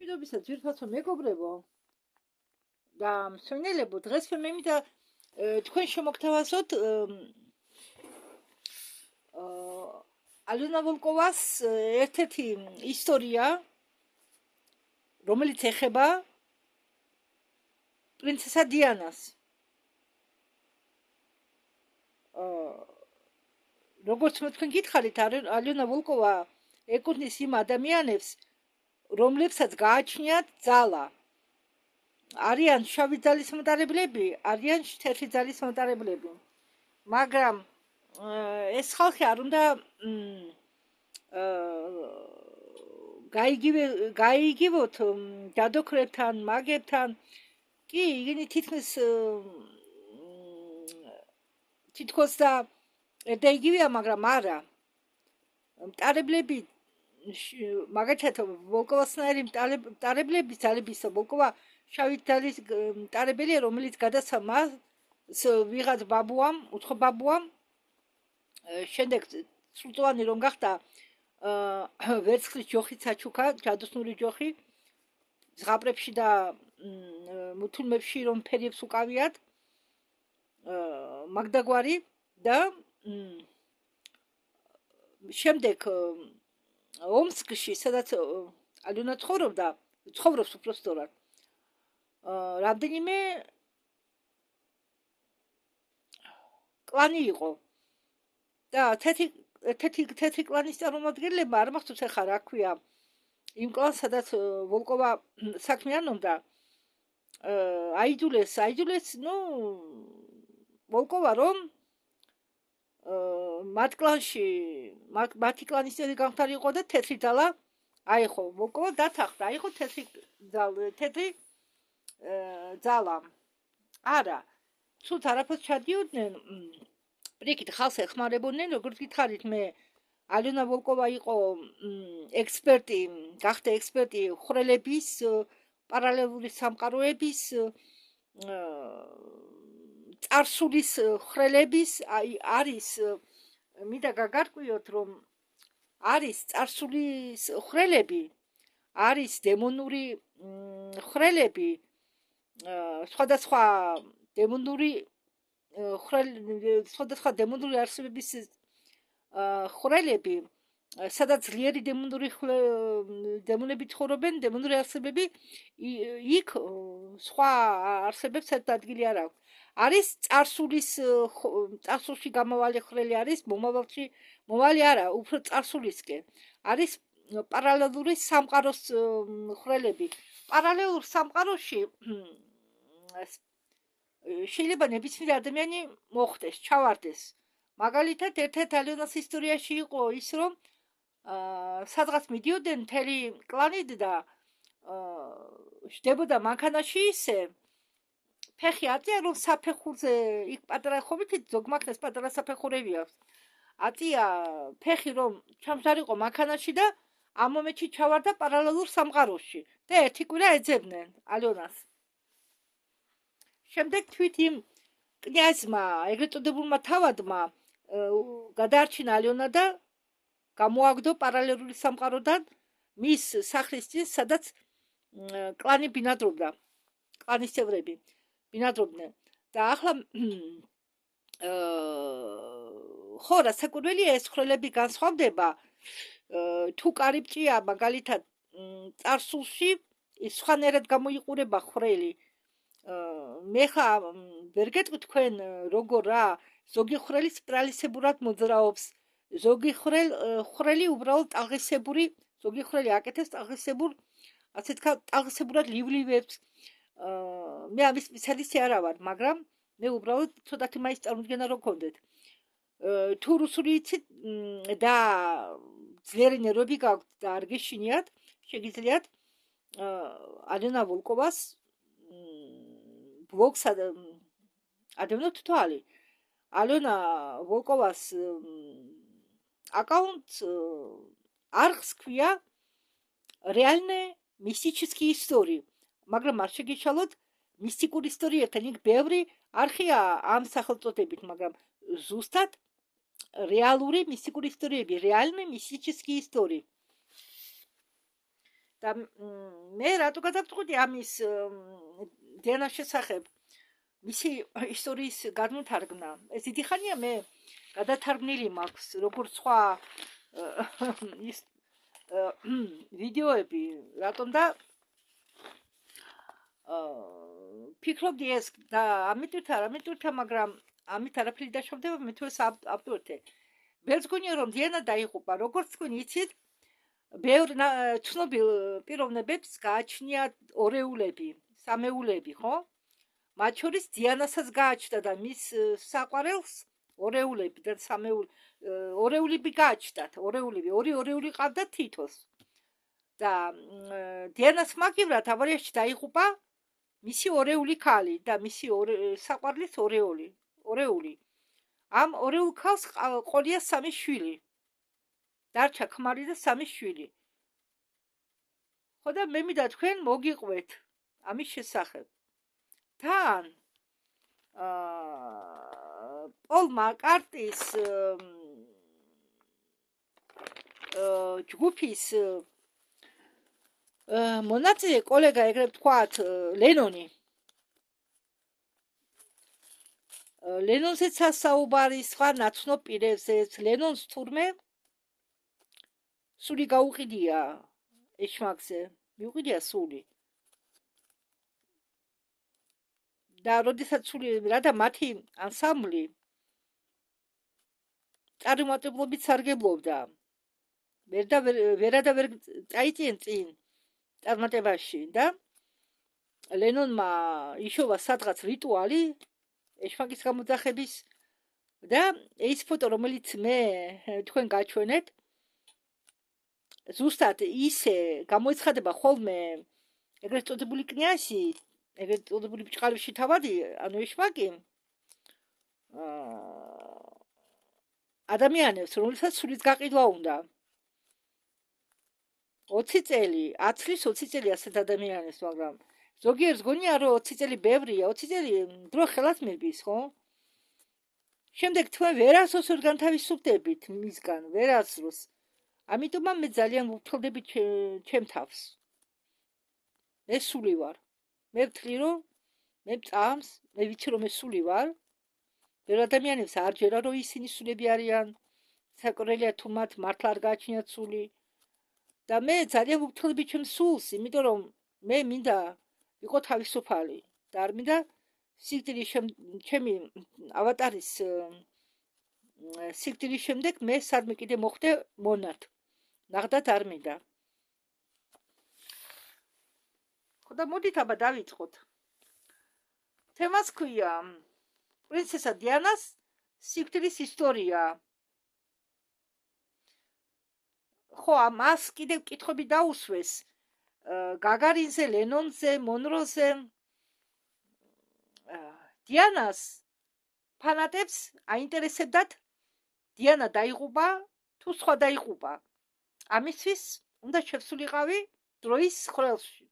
მშვიდობისა ძვირფასო მეგობრებო და მსმენელებო, დღეს მე მინდა თქვენ შემოგთავაზოთ ალენა ვოლკოვას ერთ-ერთი ისტორია, რომელიც ეხება პრინცესა დიანას. როგორც თქვენ გითხარით, ალენა ვოლკოვა ეკუთვნის იმ ადამიანებს, რომლებსაც გააჩნიათ ძალა. არიან შავი ძალის მომტარებლები, არიან თეთრი ძალის მომტარებლები. მაგრამ ეს ხალხი არ უნდა გაიგივოთ დადოქრებთან, მაგებთან. კი, იგინი თითქოს და ერთაიგივეა, მაგრამ არა. მტარებლები მაგათაც ვოლკოვასნაირი მტარებლების ძალების ვოლკოვა შავი ძალის მტარებელია, რომელიც გადასცა მას ვიღაც ბაბუამ, უცხო ბაბუამ, შემდეგ სრულწლოვანი რომ გახდა ვერცხლის ჯოხით საჩუქა, ჯადოსნური ჯოხი, ზღაპრებში და მუთულმებში რომ ფერიებს უკავიათ, მაგდაგვარი და შემდეგ ომსკში, სადაც ალენა ცხოვრობს უпростоრად. რამდენიმე კლანი იყო და თეთრი კლანის წარმომადგენლებმა არ მახსოვს ახლა რა ქვია იმ კლანს, სადაც ვოლკოვა საქმე ანონდა, აიძულეს ვოლკოვა რომ მათი კლანის წევრი გამხდარიყო და თეთრი ძალა აიღო. ვოლკოვა დათანხმდა, აიღო თეთრი ძალა. არა, ცუდ არაფერს ჩადიოდნენ, პრიქით ხალხს ეხმარებოდნენ, როგორც გითხარით, მე ალენა ვოლკოვა იყო გახდა ექსპერტი ხვრელების, პარალელური სამყაროების, წარსულის ხვრელების, არის, მინდა გაგარკვიოთ, რომ არის წარსულის ხვრელები, არის დემონური ხვრელები, სხვადასხვა დემონური არსებების ხვრელები, სადაც ძლიერი დემონები ცხოვრობენ, დემონური არსებები, იქ სხვა არსებებს ერთ ადგილი არ აქვს. არის წარსულში გამავალი ხვრელი, არის მომავალი არა, უფრო წარსულისკენ. არის პარალელური სამყაროს ხვრელები. პარალელურ სამყაროში შეიძლება ნებისმიერი ადამიანი მოხვდეს, ჩავარდეს. მაგალითად, ერთ-ერთ ალენას ისტორიაში იყო ის, რომ სადღაც მიდიოდნენ მთელი კლანით და შდებოდა მანქანაში ისე, ფეხი აწია, რომ საფეხურზე იქ პატარა ხომით ზოგმაქნეს პატარა საფეხურები აქვს. აწია ფეხი, რომ ჩამჯდარიყო მანქანაში და ამ მომენტში ჩავარდა პარალელურ სამყაროში და ერთი კვირა ეძებდნენ ალენას. შემდეგ თვით იმ კნიაზმა, ეგრეთ წოდებულმა თავადმა გადაარჩინა ალენა და გამოაგდო პარალელური სამყაროდან მის სახლის წინ, სადაც კლანი ბინადრობდა, კლანის წევრები ბინადრობდნენ. და ახლა ხო, რასაკვირველია, ეს ხვრელები განსხვავდება, თუ კარიბჭეა მაგალითად წარსულში, სხვანაირად გამოიყურება ხვრელი. მე ხა ვერ გეტყვი თქვენ როგორ რა, ზოგი ხვრელი სპირალისებურად მოძრაობს, ზოგი ხვრელი უბრალოდ ტალღისებური, ზოგი ხვრელი აკეთებს ტალღისებურად ლივლივებს. მე ამის სპეციალისტი არა ვარ, მაგრამ მე უბრალოდ ცოტათი მაინც წარმოდგენა რომ გქონდეთ. თუ რუსული იცით და ძლიერი ნერვები გაქვთ და არ გეშინიათ, შეგიძლიათ ალენა ვოლკოვას ბლოგს ადევნოთ თვალი. ალენა ვოლკოვას აკაუნტს არხს ქვია реальные мистические истории. მაგრამ არ შეგეშალოთ მისტიკური ისტორიებთან, იქ ბევრი არხია ამ სახელწოდებით, მაგრამ ზუსტად რეალური მისტიკური ისტორიები, реальные мистические истории. და მე რატო გადავწყვიტე ამის დიანას შესახებ მისი ისტორიის გადმოთარგმნა. ეს დიდი ხანია მე გადათარგმნილი მაქვს როგორც სხვა ის ვიდეოები, რატომ და ფიქრობდი ეს და ამიტვირთა, მაგრამ ამით არაფერი დაშავდება, მე თუ ეს ავტვირთე. ბევრს გონია რომ დიანა დაიღუპა, როგორც თქვენ იცით, ბევრ ცნობილ პიროვნებებს გააჩნია ორეულები, სამეულები, ხო? მათ შორის დიანასაც გააჩნდა და მის საყვარელს ორეულები და ორეულები გააჩნდათ, ორი ორეული ყავდათ თითოს. და დიანას მაგივრად ავარიაში დაიღუპა მისი ორეული ქალი და მისი საყვარლის ორეული. ამ ორეულ ქალს ყოლია 3 შვილი. დარჩა ქმარი და 3 შვილი. ხო და მე მინდა თქვენ მოგიყვეთ ამის შესახებ. თან პოლ მაკ-კარტნის ჯგუფის მონაწილე კოლეგა, ეგრეთ ვთქვათ, ლენონი. ლენონზეც ასაუბარი, სხვა ნაცნობ პირებზეც. ლენონს თურმე სული გაუყიდია ეშმაკზე. მიუყიდია სული. და როდესაც სული რადა მათი ანსამბლი წარუმატებლობით სარგებლობდა. ვერა და ვერ წაიწიან წინ წარმატებაში და ლენონმა იშოვა სადღაც რიტუალი ეშმაკის გამოძახების და ეს ფოტო, რომელიც მე თქვენ გაჩვენეთ, ზუსტად ისე გამოიცხადება ხოლმე ეგრეთ წოდებული კნიაში, ეგრეთ წოდებული ბჭყალებში თავადი, ანუ ეშმაკი ადამიანებს, რომელსაც სულიც გაყიდვა უნდა. 20 წელი, 10 წლის 20 წელი ასეთ ადამიანებს, მაგრამ ზოგიერთს გონია რომ 20 წელი ბევრია, 20 წელი დრო ხელად მიბის, ხო? შემდეგ თქვენ ვერასდროს ვერ განთავისუფლდებით მისგან, ვერასდროს. ამიტომ მე ძალიან ვუფრთხილდები ჩემ თავს. მე სული ვარ. მე ვთვლი რომ მე წამს, მე ვიცი რომ მე სული ვარ. ბევრ ადამიანებს არ ჯერა რომ ისინი სულები არიან. საკურელია თუ მათ მართლა არ გააჩნიათ სული. და მე ძალიან ვუფრთხილდები ჩემ სულს, იმიტომ რომ მე მინდა ვიყო თავისუფალი და არ მინდა სიკვდილის ჩემი ავატარის სიკვდილის შემდეგ მე სადმე კიდე მოხვდე მონად. ნახდათ არ მინდა. ხო და მოდით აბა დავიწყოთ. თემას ქვია პრინცესა დიანას სიკვდილის ისტორია. ხო, მას კიდევ კითხვები დაუსვეს გაგარინზე, ლენონზე, მონროზე. დიანას ფანატებს აინტერესებდათ დიანა დაიღუპა თუ სხვა დაიღუპა. ამისთვის უნდა შევსულიყავი დროის ხვრელში.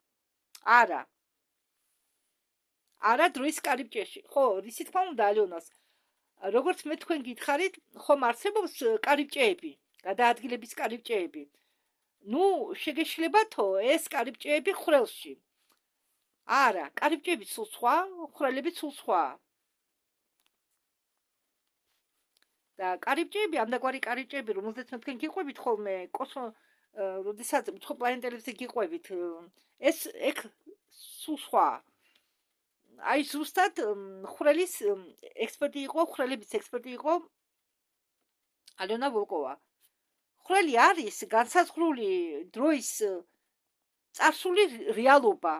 არა დროის კარიბჭეში. ხო, რისი თქმა უნდა ალიონას. როგორც მე თქვენ გითხარით, ხომ არსებობს კარიბჭეები, გადაადგილების კარიბჭეები. ნუ შეგეშლებათო ეს კარიბჭეები ხვრელში. არა, კარიბჭეები სულ სხვა, ხვრელები სულ სხვა. და კარიბჭეები, ამდაგვარი კარიბჭეები, რომელზეც მე თქვენ გიყვებით ხოლმე, როდესაც უცხო პლანეტებზე გიყვებით, ეს ეგ სულ სხვა. აი ზუსტად ხვრელის ექსპერტი იყო, ხვრელების ექსპერტი იყო ალიონა ვოლკოვა. ხვრელი არის განსაზღვრული დროის წარსული რეალობა.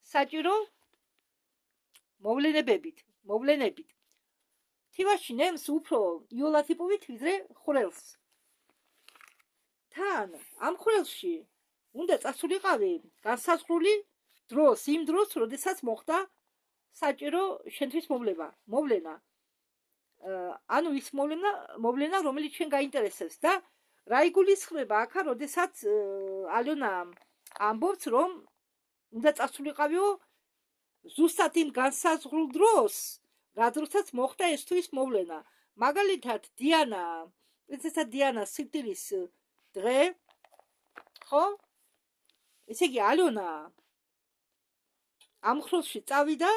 საჭირო მოვლენებით. თივაში ნემს უფრო იოლათიპოვით ვიდრე ხვრელს. თან ამ ხვრელში უნდა წასულიყავი განსაზღვრული დროს, იმ დროს, როდესაც მოხდა საჭირო შენთვის მოვლენა. ანუ ის მოვლენა, რომელიც შენ გაინტერესებს და რა იგულისხმება აქა, როდესაც ალიონა ამბობს, რომ უნდა წასულიყავიო ზუსტად იმ განსაზღვრულ დროს, რა დროსაც მოხდა ეს თუ ის მოვლენა. მაგალითად, პრინცესა დიანას სიკვდილის დღე, ხო? ესე იგი ალიონა ამ ხროლში წავიდა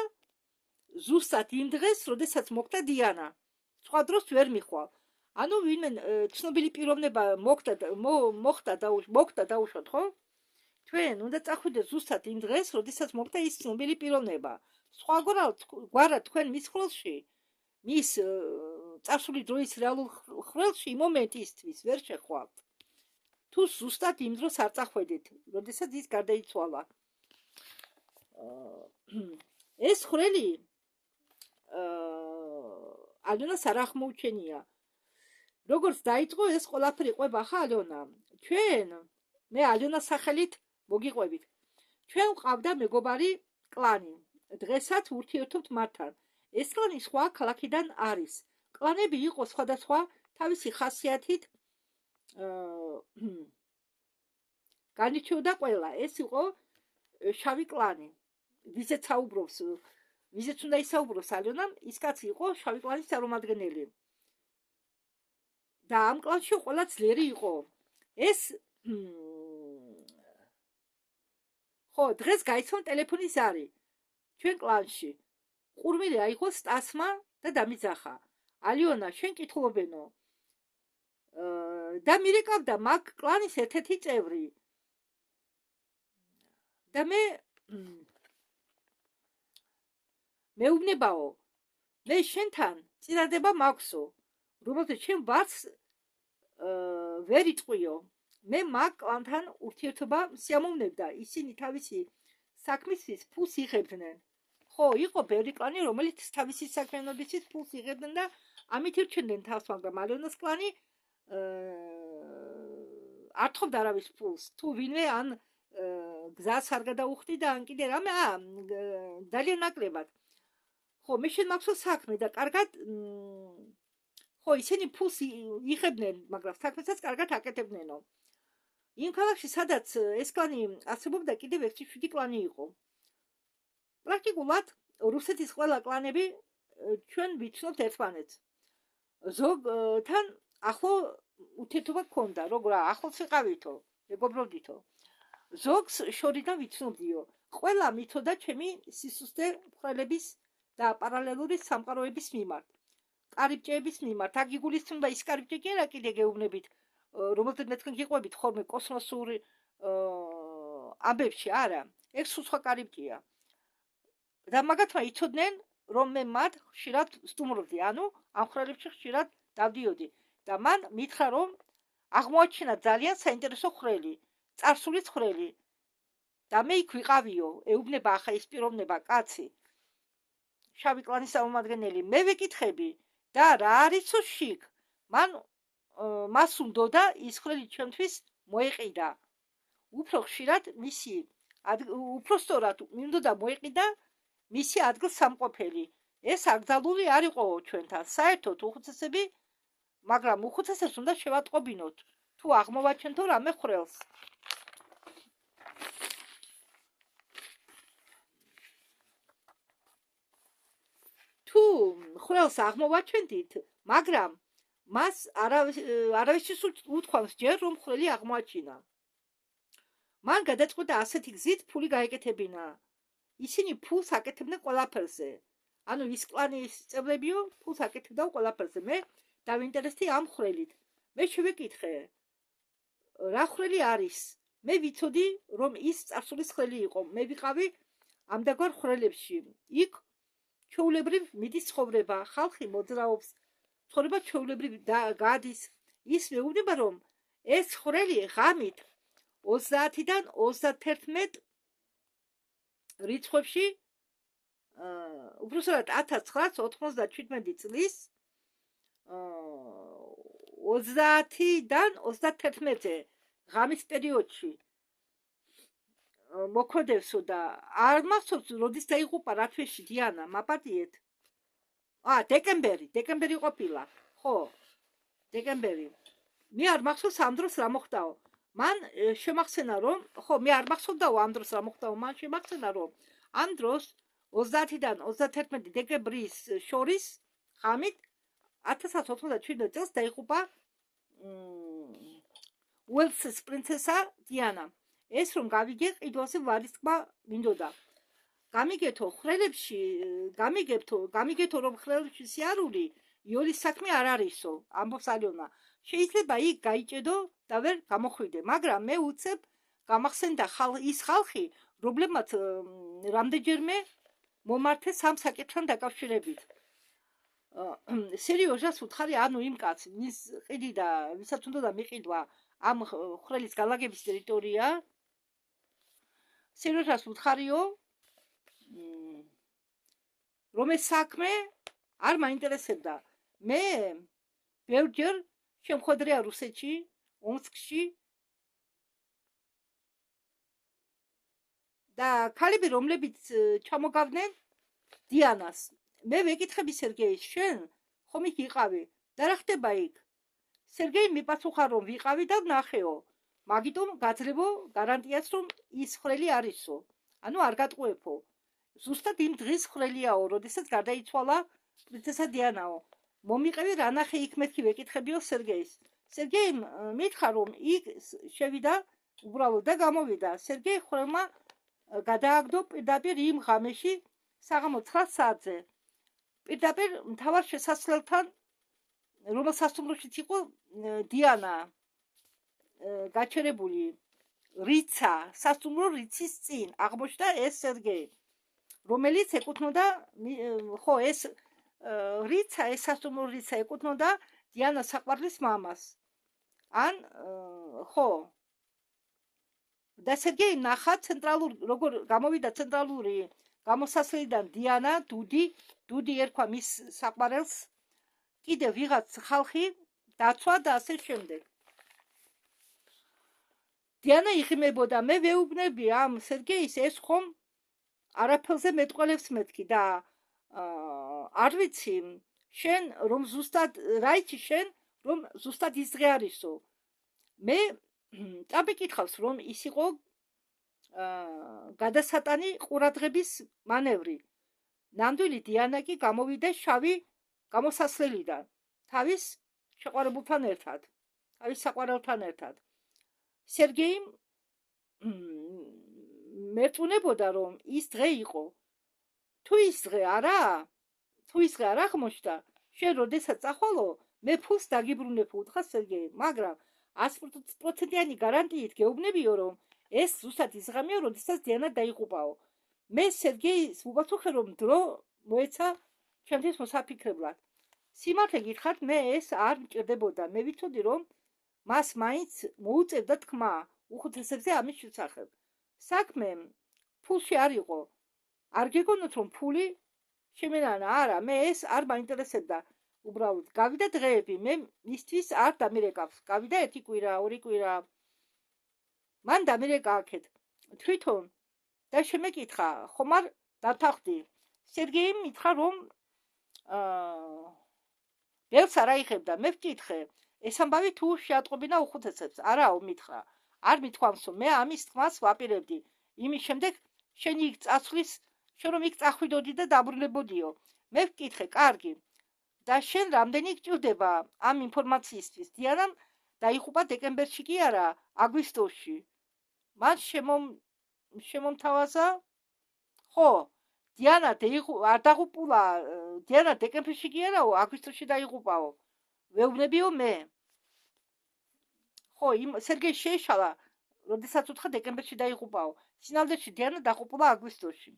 ზუსტად იმ დღეს, როდესაც მოხდა დიანა. სხვა დროს ვერ მიხვალ. ანუ ვინმე ცნობილი პიროვნება მოხდა დაუშვათ, ხო? ჩვენ უნდა წახვიდეთ ზუსტად იმ დღეს, როდესაც მოხდა ის ცნობილი პიროვნება. სხვაგვარად თქვენ მის ხროლში, მის წარსული დროის რეალურ ხროლში მომენტისთვის ვერ შეხვალთ. თუ ზუსტად იმ დროს არ წახვედით, როდესაც ის გარდაიცვალა. ეს ხრელი ალიონას არ აღმოუჩენია. როგორც დაიწყო ეს ყველაფერი ყვება ხა ალიონა. მე ალიონას სახელით მოგიყვებით. ჩვენ ვყავდა მეგობარი კლანი. დღესაც ურთიერთობთ მათთან. ეს კლანი სხვა ქალაქიდან არის. კლანები იყო სხვადასხვა თავისი ხასიათით განირჩეოდა ყველა. ეს იყო შავი კლანი. ვიზეც უნდა ისაუბროს ალიონამ, ის კაცი იყო შავი კლანის წარმომადგენელი. და ამ კლანში ყველა ძლიერი იყო. ეს ხო, დღეს გაიცნო ტელეფონის ზარი. ჩვენ კლანში. ყურმილი აიღო სტასმა და დამიძახა. ალიონა, შენ კითხულობენო. და მირეკავდა მაგ კლანის ერთ-ერთი წევრი. და მეუბნებაო, მე შენთან წინადადება მაქვსო, რომელზეც შენ ვარც ვერ იტყვიო. მე მაგ კლანთან ურთიერთობა სიამოვნებდა. ისინი თავისი საქმისთვის ფულს იღებდნენ. ხო, იყო ბევრი კლანი, რომელიც თავისი საქმიანობისთვის ფულს იღებდნენ და ამით ირჩენდნენ თავს, მაგრამ ალიონას კლანი არ თხოვდა არავის ფულს. თუ ვინმე ან გზას არ გადაუხდიდა, ან კიდე რამე, ძალიან ნაკლებად. ხო, მე შენ მაქვსო საქმე და კარგად ხო, ისინი ფულს იღებდნენ, მაგრამ საქმესაც კარგად აკეთებდნენო. იმ ქალაქში, სადაც ეს კლანი არსებობდა, კიდევ 6-7 კლანი იყო. პრაქტიკულად რუსეთის ყველა კლანები ჩვენ ვიცნობთ ერთმანეთს. ზოგთან ახლო ურთიერთობა გქონდა, როგორ ახლოს ვიყავითო, მეგობრობდითო. ზოგს შორიდან ვიცნობდიო. ყველა მითოდა ჩემი სისუსტე მხრელების და პარალელური სამყაროების მიმართ. კარიბჭეების მიმართ. აქ იგულისხმება ის კარიბჭე კი არა კიდე გეუბნებით, რომელზეც მე თქვენ გიყვებით ხოლმე კოსმოსური ამბებში, არა. ეგ სულ სხვა კარიბჭეა. და მაგათმა იცოდნენ, რომ მე მათ ხშირად სტუმრობდი, ანუ ამ ხრელებში ხშირად დავდიოდი. და მან მითხრა, რომ აღმოაჩინა ძალიან საინტერესო ხრელი, წარსულის ხრელი. და მე იქ ვიყავიო, ეუბნება ახლა ის პიროვნება, კაცი. შავი კლანის წარმომადგენელი, მე ვეკითხები და რა არისო შიგ. მას უნდოდა ის ხრელი ჩვენთვის მოეყიდა. უფრო ხშირად უფრო სწორად მინდოდა მოეყიდა მისი ადგილსამყოფელი. ეს აკრძალული არ იყო ჩვენთან. საერთოდ უხუცესები, მაგრამ უხუცესებს უნდა შევატყობინოთ, თუ აღმოვაჩენთო რამე ხრელს. თუ ხრელს აღმოვაჩენთ, მაგრამ მას არავისთვის უთქვამს ჯერ, რომ ხრელი აღმოაჩინა. მან გადაწყვიტა ასეთი გზით ფული გაეკეთებინა. ისინი ფულს აკეთებდნენ ყველაფერზე. ანუ ის კლანის წევრებიო ფულს აკეთებდა ყველაფერზე. მე დავინტერესდი ამ ხრელით. მე შევეკითხე, რა ხრელი არის? მე ვიცოდი, რომ ის წარსულის ხრელი იყო. მე ვიყავი ამდაგვარ ხრელებში. იქ ჩვეულებრივ მიდის ცხოვრება, ხალხი მოძრაობს, ცხოვრება ჩვეულებრივ გადის. ის მეუბნება, რომ ეს ხრელი ღამით 30-დან 31 რიცხვებში, უბრალოდ 1997 წლის 30-დან 31-ზე ღამის პერიოდში მოქმედებსო და არ მახსოვს, როდის დაიღუპა რა თვეში დიანა, მაპატიეთ. დეკემბერი ყოფილა. ხო, დეკემბერი. მე არ მახსოვს ამ დროს რა მოხდაო. მან შემახსენა, რომ ხო, მე არ მახსოვდაო ამ დროს რა მოხდაო, მან შემახსენა, რომ ამ დროს 30-დან 31 დეკემბრის შორის ღამით 1997 წელს დაიღუპა უელსის პრინცესა დიანა. ეს რომ გავიგე ყიდვაზე ვარის თქმა მინდოდა. გამიგეთო ხრელებში, გამიგეთო რომ ხრელებში სიარული იოლის საქმე არ არისო, ამბობს ალიონა. შეიძლება იქ გაიჭედო და ვერ გამოხვიდე, მაგრამ მე უცებ გამახსენდა ის ხალხი, რომლებმაც რამდენჯერმე მომართე სამ საკითხთან დაკავშირებით. სერიოზად უთხარი, ანუ იმ კაცს, ვის ყიდი და ვისაც უნდა მიყიდვა ამ ხრელის გალაგების ტერიტორია, სერიოზად უთხარიო, რომ ეს საქმე არ მაინტერესებდა. მე ბევრჯერ შემხვედრია რუსეთში, ომსკში და ქალები, რომლებიც ჩამოგავდნენ დიანას. მე ვეკითხები სერგეის, შენ ხომ იქ იყავი და რა ხდება იქ? სერგეი მიპასუხა, რომ ვიყავი და ვნახეო. მაგიტომ გაძლევო გარანტიას, რომ ის ხრელი არისო. ანუ არ გატყუებო. ზუსტად იმ დღის ხრელიაო, როდესაც გარდაიცვალა პრინცესა დიანაო. მომიყევი რა ნახე იქ მეთქი ვეკითხებიო სერგეის. სერგეიმ მითხრა, რომ იქ შევიდა უბრალოდ და გამოვიდა. სერგეი ხრელმა გადააგდო პირდაპირ იმ ღამეში საღამო 9 საათზე. პირდაპირ მთავარ შესასვლელთან, რომელ სასტუმროშიც იყო დიანა გაჩერებული რიცა, სასტუმრო რიცის წინ აღმოჩნდა ეს სერგეი, რომელიც ეკუთვნოდა, ხო, ეს რიცა, ეს სასტუმრო რიცა ეკუთვნოდა დიანას საყვარლის მამას. ან ხო, და სერგეი ნახა ცენტრალურ, როგორ გამოვიდა ცენტრალური გამოსასვლელიდან დიანა, დუდი ერქვა მის საყვარელს, კიდევ ვიღაც ხალხი დაცვა და ასე შემდეგ. დიანა იღიმებოდა, მე ვეუბნები ამ სერგეის, ეს ხომ არაფერზე მეტყველებს მეთქი და არ ვიცი, შენ რომ ზუსტად რა იცი შენ, რომ ზუსტად ის დღე არისო. მე წამიკითხავს, რომ ის იყო გადასატანი ყურადღების მანევრი. ნამდვილი დიანა კი გამოვიდა შავი გამოსასვლელიდან, თავის შეყვარებულთან ერთად, თავის საყვარელთან ერთად. სერგეიმ მერწმუნებოდა, რომ ის დღე იყო. თუ ის დღე არ აღმოჩნდა, შენ როდესაც წახვალო, მე ფულს დაგიბრუნებ, უთხრა სერგეიმ, მაგრამ 100%-იანი გარანტიით გეუბნებიო, რომ ეს ზუსტად ის ღამეა, როდესაც დიანა დაიღუპაო. მე სერგეის ვუპასუხე, რომ დრო მოეცა ჩემთვის მოსაფიქრებლად. სიმართლე გითხრათ, მე ეს არ მჭირდებოდა. მე ვიცოდი, რომ მას მაინც მოუწევდა თქმა უხუცესებზე ამის შესახებ. საქმე ფულში არ იყო. არ გეგონოთ, რომ ფული შემენანა, არა, მე ეს არ მაინტერესებდა. უბრალოდ გავიდა დღეები, მე მისთვის არ დამირეკავს. გავიდა 1 კვირა, 2 კვირა. მან დამირეკა აქეთ. თვითონ და შემეკითხა, ხომ არ დათანხმდი. სერგეიმ მითხრა, რომ ბევრს არ აიღებდა. მე ვკითხე, ეს ამბავი თუ შეატყობინა უხუცესებს? არაო, მითხრა. არ მithქვამსო, მე ამის თქმას ვაპირებდი. იმის შემდეგ შენი იქ წასვლის, შენ რომ იქ წახვიდოდი და დაბრუნებოდიო. მე ვკითხე, კარგი. და შენ რამდენი გჭირდება ამ ინფორმაციისთვის? დიანამ დაიღუპა დეკემბერში კი არა, აგვისტოში. მან შემომთავაზა, ხო, დიანა არ დაღუპულა, დიანა დეკემბერში კი არაო, აგვისტოში დაიღუპაო. ვეუბნებიო მე. ხო, სერგეი შეეშალა, როდესაც უთხრა დეკემბერში დაიღუპაო. სინამდვილეში დიანა დაღუპულა აგვისტოში.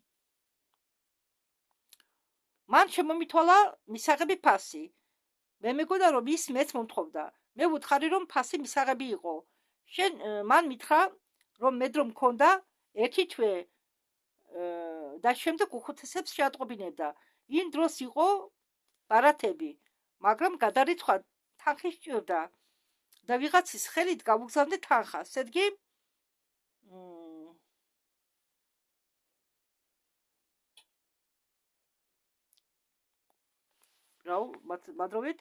მან შემომითვალა მისაღები ფასი. მე მეგონა, რომ ის მეც მომთხოვდა. მე ვუთხარი, რომ ფასი მისაღები იყო. მან მითხრა, რომ მე დრო მქონდა 1 თვე და შემდეგ უხუცესებს შეატყობინებდა. იმ დროს იყო ბარათები, მაგრამ გადარიცხვა თანხის სჭირდა და ვიღაცის ხელით გავუგზავნე თანხა. სერგეი მადროვით.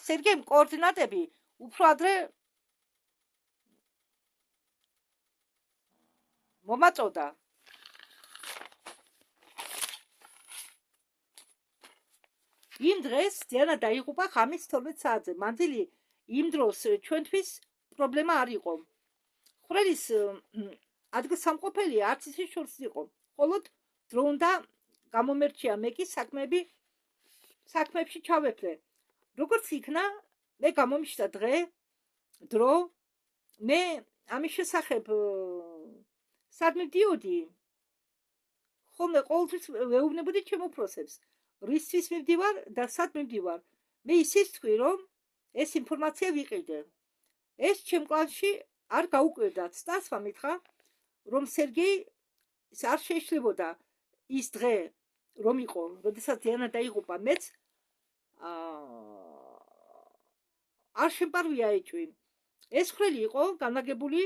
სერგეიმ კოორდინატები უფრო ადრე მომაწოდა. იმ დღეს დიანა დაიღუპა ღამის 12 საათზე. მანძილი იმ დროს ჩვენთვის პრობლემა არ იყო. ხვრელის ადგილსამყოფელი არც ისე შორს იყო. მხოლოდ დრო უნდა გამომერჩია, მე კი საქმეებში ჩავეფლე. როგორც იქნა, მე გამომიშთა დრო, მე ამის შესახებ სადმე მდიოდი, ხოლმე ყოველთვის ვეუბნებოდი ჩემ უფროსებს, რისთვის მივდივარ და სად მივდივარ. მე ისიც თქვი, რომ ეს ინფორმაცია ვიყიდე. ეს ჩემ კლანში არ გაუკვირდათ. სტასმა მითხრა, რომ სერგეი არ შეეშლებოდა ის დღე, რომ იყო, როდესაც დიანა დაიღუპა, მეც არ შემპარვია ეჭვი. ეს ხვრელი იყო განლაგებული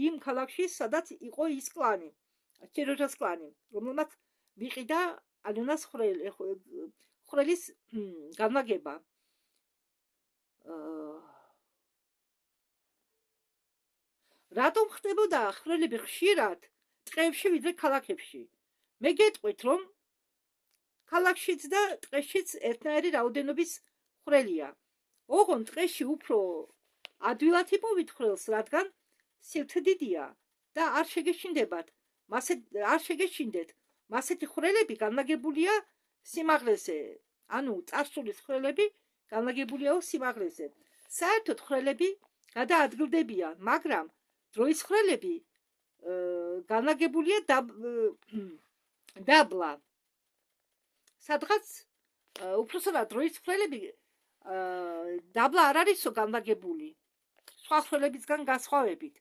იმ ქალაქში, სადაც იყო ის კლანი, ჩეროჟას კლანი, რომელმაც ვიყიდა ალენას ხვრელის განლაგება. რატომ ხდებოდა ხვრელები ხშირად ტყეებში ვიდრე ქალაქებში? მე გეტყვით, რომ ქალაქშიც და ტყეშიც ერთნაირი რაოდენობის ხვრელია. ოღონდ ტყეში უფრო ადვილად იპოვით ხვრელს, რადგან სივრცე დიდია და არ შეგეშინდეთ. მასეთი ხვრელები განლაგებულია სიმაღლეზე. ანუ წარსულის ხვრელები განლაგებულია სიმაღლეზე. საერთოდ ხვრელები გადაადგილდებიან, მაგრამ დროის ხვრელები განლაგებულია დაბლა. სადღაც უფროსად დროის ხვრელები დაბლა არ არისო განლაგებული, სხვა ხვრელებისგან განსხვავებით.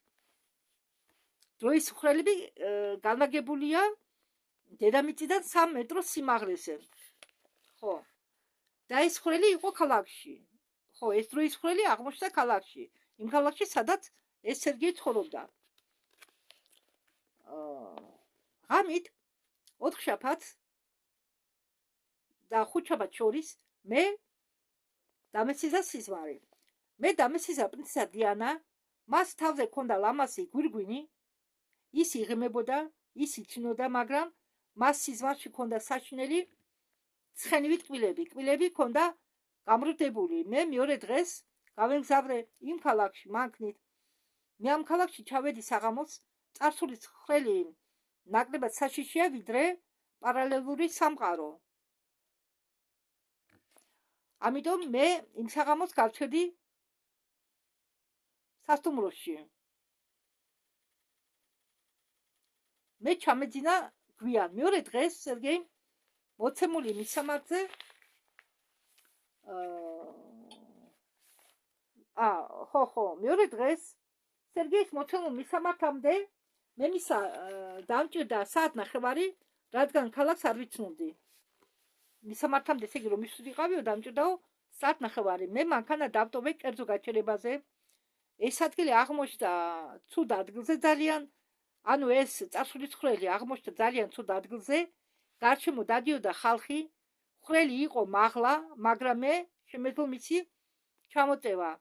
დროის ხვრელები განლაგებულია დედამიწიდან 3 მეტროს სიმაღლეზე. ხო. და ეს ხვრელი იყო ქალაქში. ხო, ეს დროის ხვრელი აღმოჩნდა ქალაქში. იმ ქალაქში, სადაც ეს სერგეი ცხოვრობდა. ღამით 4 შაბათს და 5 შაბათს შორის მე დამესიზა სიზმარი. მე დამესიზა პრინცესა დიანა, მას თავზე ჰქონდა ლამაზი გვირგვინი, ის იღმებოდა, ის იცნობდა, მაგრამ მას სიზმარში ჰქონდა საჩინელი ცხენივით კბილები ჰქონდა გამრუდებული. მე მეორე დღეს გავემგზავრე იმ ქალაქში მანქნით. მე ამ ქალაქში ჩავედი საღამოს, წარსულის ხვრელი ნაკლებად საშიშია, ვიდრე პარალელური სამყარო. ამიტომ მე იმ საღამოს გავჩერდი სასტუმროში. მე ჩამეძინა გვიან. მეორე დღეს სერგეი მოცემული მისამართზე ხო, მეორე დღეს სერგეის მოცემულ მისამართამდე მე მისა დამჭირდა საათნახევარი, რადგან ქალაქს არ ვიცნობდი. მისამართამდე ესე იგი რომ მისვლიყავიო, დამჭირდაო საათნახევარი. მე მანქანა დავტოვე კერძო გაჩერებაზე. ეს ადგილი აღმოჩნდა ცუდ ადგილზე ძალიან, ანუ ეს წარსულის ხვრელი აღმოჩნდა ძალიან ცუდ ადგილზე. გარშემო დადიოდა ხალხი, ხვრელი იყო მაღლა, მაგრამ მე შემეძლო მისი ჩამოწევა.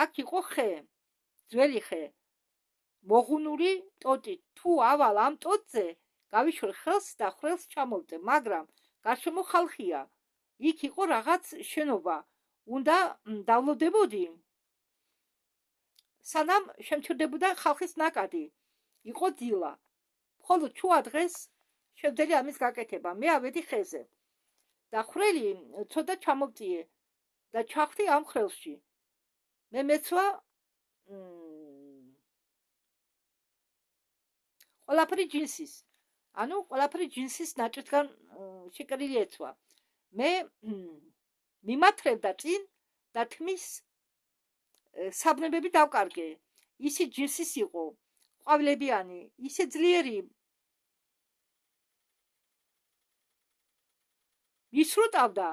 აქ იყო ხე, ძველი ხე, მოღუნული ტოტი. თუ ავალ ამ ტოტზე, გავიშვერ ხელს და ხვრელს ჩამოვწე, მაგრამ გარშემო ხალხია. იქ იყო რაღაც შენობა. უნდა დავლოდებოდი, სანამ შემჩერდებოდა ხალხის ნაკადი. იყო დილა. მხოლოდ შუა დღეს შევძელი ამის გაკეთება. მე ავედი ხეზე და ხვრელი ცოტა ჩამოვწიე და ჩახვდი ამ ხვრელში. მე მეცვა ყველაფერი ჯინსის. ანუ ყველაფერი ჯინსის ნაჭრისგან შეკრილი ეცვა. მე მიმათრევდა წინ და თმის საბნებები დავკარგე. ისი ჯინსის იყო, ყვავილებიანი, ისე ძლიერი. მისრუტავდა,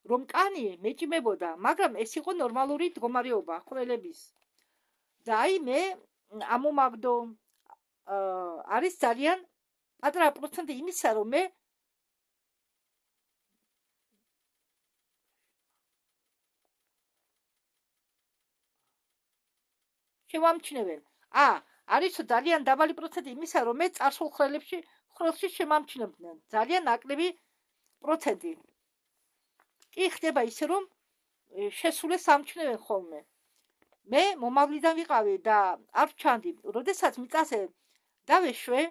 რომ კანი მეჭიმებოდა, მაგრამ ეს იყო ნორმალური მდგომარეობა ხვრელების. და აი მე ამომაგდო, არის ძალიან პატარა პროცენტი იმისა, რომ მე შემამჩნევენ. არის ძალიან დაბალი პროცენტი იმისა, რომ მე წარსულ ხვრელში შემამჩნევდნენ. ძალიან ნაკლები პროცენტი. კი ხდება ისე, რომ შესულეს ამჩნევენ ხოლმე. მე მომავლიდან ვიყავი და არ ვჩანდი, როდესაც მიწაზე დავეშვე,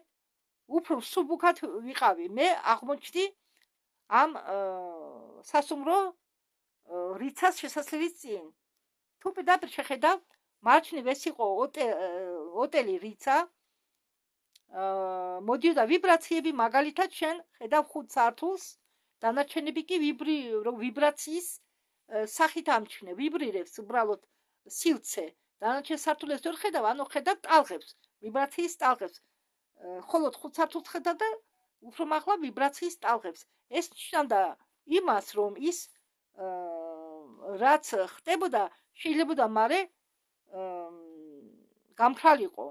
უფრო სუბუქად ვიყავი. მე აღმოჩნდი ამ სასუმრო რიცას შესასვლელის წინ. თუ პირდაპირ შეხედავ, მარჯვნივ ეს იყო ოტელი რიცა, მოდიოდა ვიბრაციები, მაგალითად შენ ხედავ 5 სართულს, დანარჩენები კი ვიბრაციის სახით ამჩნე, ვიბრირებს უბრალოდ სივრცე. დანარჩენ სართულებს ვერ ხედავ, ანუ ხედავ ტალღებს, ვიბრაციის ტალღებს. ხოლოდ 5 სართულს ხედავ და უფრო მაღლა ვიბრაციის ტალღებს. ეს ნიშნავდა იმას, რომ ის რაც ხდებოდა, შეიძლებოდა მარე გამქრალიყო.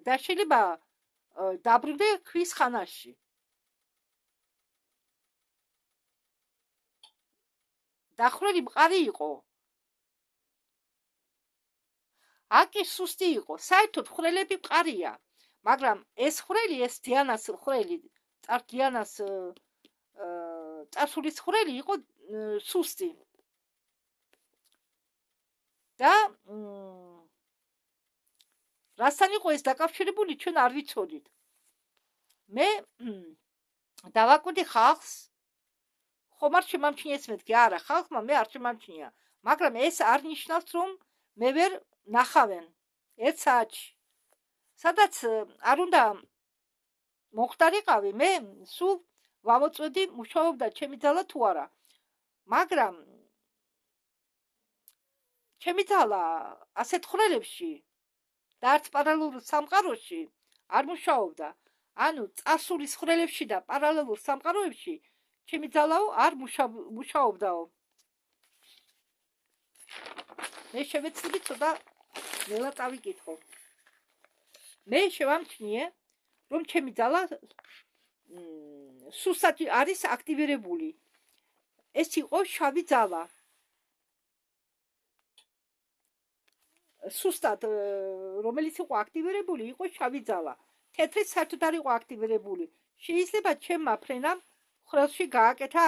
და შეიძლება დაბრუნდე ქვის ხანაში. დახრელი მყარი იყო. აკი სუსტი იყო. საერთოდ ხვრელები მყარია, მაგრამ ეს ხვრელი, ეს დიანას ხვრელი, დიანას წარსულის ხვრელი იყო სუსტი. და რასთან იყო ეს დაკავშირებული, ჩვენ არ ვიცოდით. მე დავაკვირდი ხალხს, ხომ არ შემამჩნიეს მეთქი, არა, ხალხმა მე არ შემამჩნია, მაგრამ ეს არ ნიშნავს, რომ მე ვერ ნახავენ 1 საათში. სადაც არ უნდა მოხდარიყავი, მე სულ ვამოწვედი მუშაობდა ჩემი ძალა თუ არა. მაგრამ ჩემი ძალა ასეთ ხვრელებში და არც პარალელურ სამყაროში არ მუშაობდა. ანუ წარსულის ხვრელებში და პარალელურ სამყაროებში ჩემი ძალაო არ მუშაობდაო. მე შევეცდები ცოტა ნელა წავიკითხო. მე შევამჩნიე, რომ ჩემი ძალა სუსტად არის აქტივირებული. ეს იყო შავი ძალა. სუსტად რომელიც იყო აქტივირებული, იყო შავი ძალა. თეთრი საერთოდ არ იყო აქტივირებული. შეიძლება ჩემმა ფრენამ ხვრელში გაუკეთა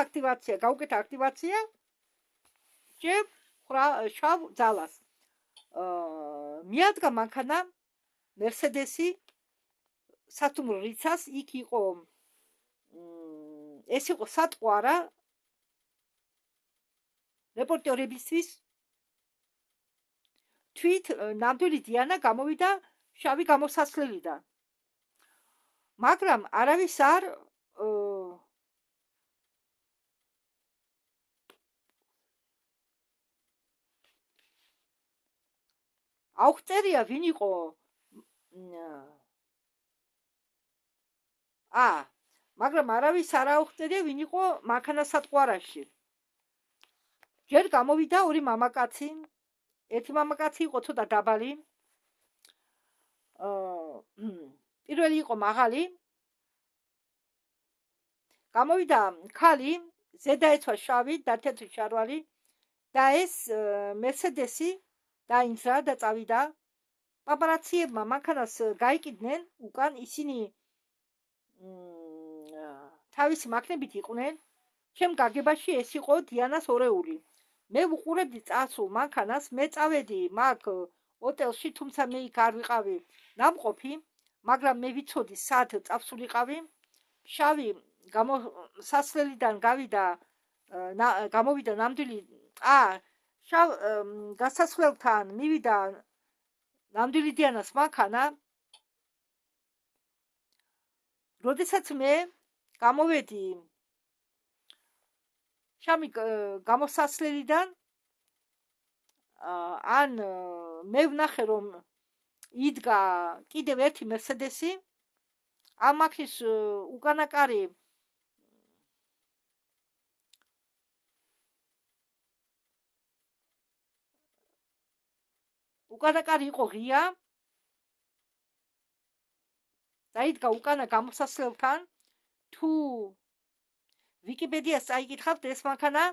აქტივაცია ჯერ შავ ძალას. მიადგა მანქანა მერსედესი სასტუმრო რიცას, იქ იყო ეს იყო სატყვარა რეპორტერებისთვის. თვით ნამდვილი დიანა გამოვიდა შავი გამოსასვლელიდან. მაგრამ არავის არ აუხწერია ვინ იყო მაგრამ არავის არ აუხწერია ვინ იყო მანქანასატყვარაში. ჯერ გამოვიდა 2 მამაკაცი. ერთი მამაკაცი იყო ცოტა დაბალი. პირველი იყო მაღალი. გამოვიდა ქალი, ზედა ეცვა შავი და თეთრი შარვალი და ეს მერსედესი დაინძრა და წავიდა. პაპარაციებმა მანქანას გაიკიდნენ უკან, ისინი თავისი მანქნებით იყვნენ. ჩემ გაგებაში ეს იყო დიანას ორეული. მე ვუყურებდი წასულ მანქანას, მე წავედი მაგ ოტელში, თუმცა მე იქ არ ვიყავი ნამყოფი, მაგრამ მე ვიცოდი სად წავსულიყავი. შავი გამოსასვლელიდან გამოვიდა ნამდვილი შავ გასასვლელთან მივიდა ნამდვილი დიანას მანქანა. როდესაც მე გამოვედი შავი გამოსასვლელიდან, ან მე ვნახე, რომ იდგა კიდევ ერთი მერსედესი, ამ მანქანის უკანაკარი იყო ღია და იდგა უკანა გამოსასვლელთან. თუ ვიკიპედიას წაიკითხავთ, ეს მანქანა